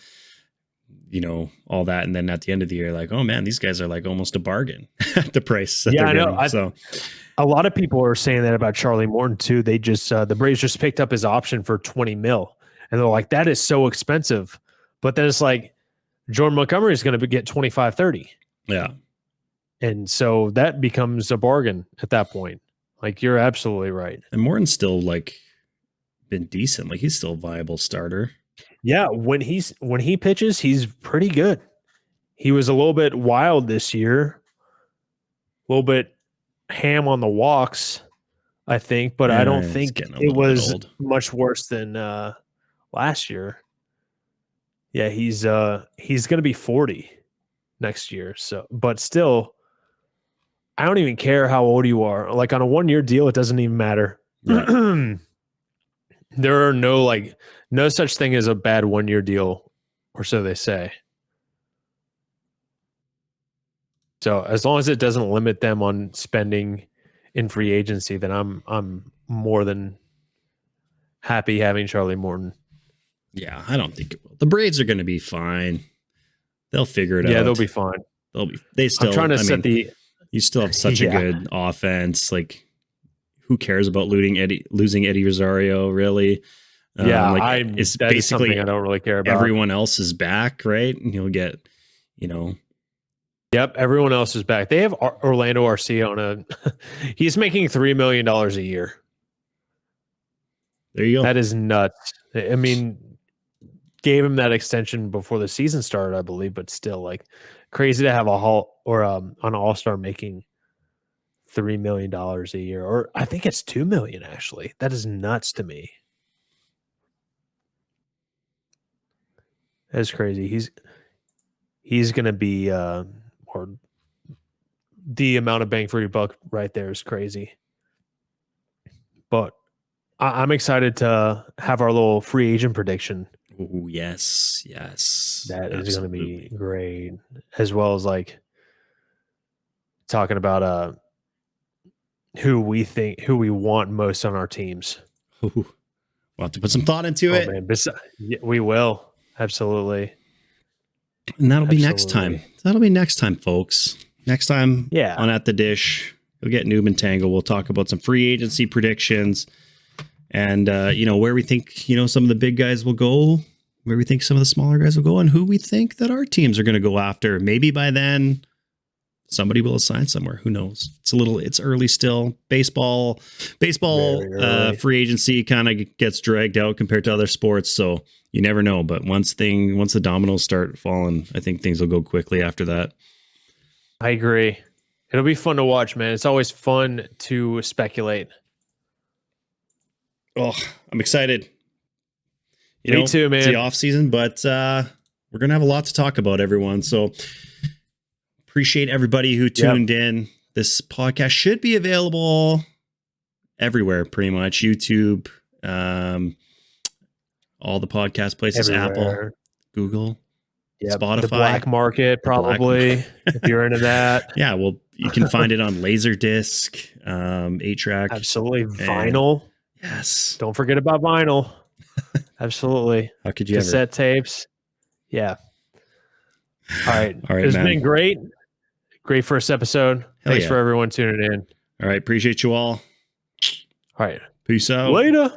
all that?" And then at the end of the year, like, "Oh man, these guys are like almost a bargin at the price that they're getting." So a lot of people are saying that about Charlie Morton too. They just the Braves just picked up his option for 20 mil, and they're like, "That is so expensive." But then it's like, Jordan Montgomery is going to get 25, 30. Yeah. And so that becomes a bargain at that point. Like, you're absolutely right. And Morton's still like been decent. Like, he's still a viable starter. Yeah. When he pitches, he's pretty good. He was a little bit wild this year, a little bit ham on the walks, I think, but I don't think it was much worse than last year. Yeah, he's going to be 40 next year. So, but still, I don't even care how old you are. Like, on a 1-year deal, it doesn't even matter. Right. There are no such thing as a bad 1-year deal, or so they say. So as long as it doesn't limit them on spending in free agency, then I'm more than happy having Charlie Morton. Yeah, I don't think it will. The Braves are going to be fine. They'll figure it out. Yeah, they'll be fine. They still. I'm trying to you still have such a good offense. Like, who cares about losing Eddie Rosario? Really? It's basically I don't really care about. Everyone else is back, right? And you'll get, Yep, everyone else is back. They have Orlando Arcia on he's making $3 million a year. There you go. That is nuts. I mean, gave him that extension before the season started, I believe, but still, like, crazy to have an all-star making $3 million a year, or I think it's $2 million actually. That is nuts to me. That's crazy. He's going to be or the amount of bang for your buck right there is crazy. But I'm excited to have our little free agent prediction. Oh, yes. That is going to be Absolutely. great, as well as like talking about who we want most on our teams. Ooh, we'll have to put some thought into Oh it. man, yeah, we will absolutely, And that'll be next absolutely. time. That'll be next time, folks. Next time Yeah, on At the Dish, you'll get Noob and Tango. We'll talk about some free agency predictions and, where we think, some of the big guys will go, where we think some of the smaller guys will go, and who we think that our teams are going to go after. Maybe by then, somebody will assign somewhere. Who knows? It's early still. Baseball Very early. free agency kind of gets dragged out compared to other sports. So you never know. But once the dominoes start falling, I think things will go quickly after that. I agree. It'll be fun to watch, man. It's always fun to speculate. Oh, I'm excited. Me too, man. It's the off season, but we're going to have a lot to talk about, everyone. So appreciate everybody who tuned in. This podcast should be available everywhere, pretty much. YouTube, all the podcast places, Everywhere. Apple, Google, Yep. Spotify. The black market, probably, if you're into that. Yeah, well, you can find it on Laserdisc, 8-track. Absolutely. Vinyl. Yes. Don't forget about vinyl. Absolutely. How could you Cassette tapes. Yeah. All right. It's been great. Great first episode. Thanks for everyone tuning in. All right. Appreciate you all. All right. Peace out. Later.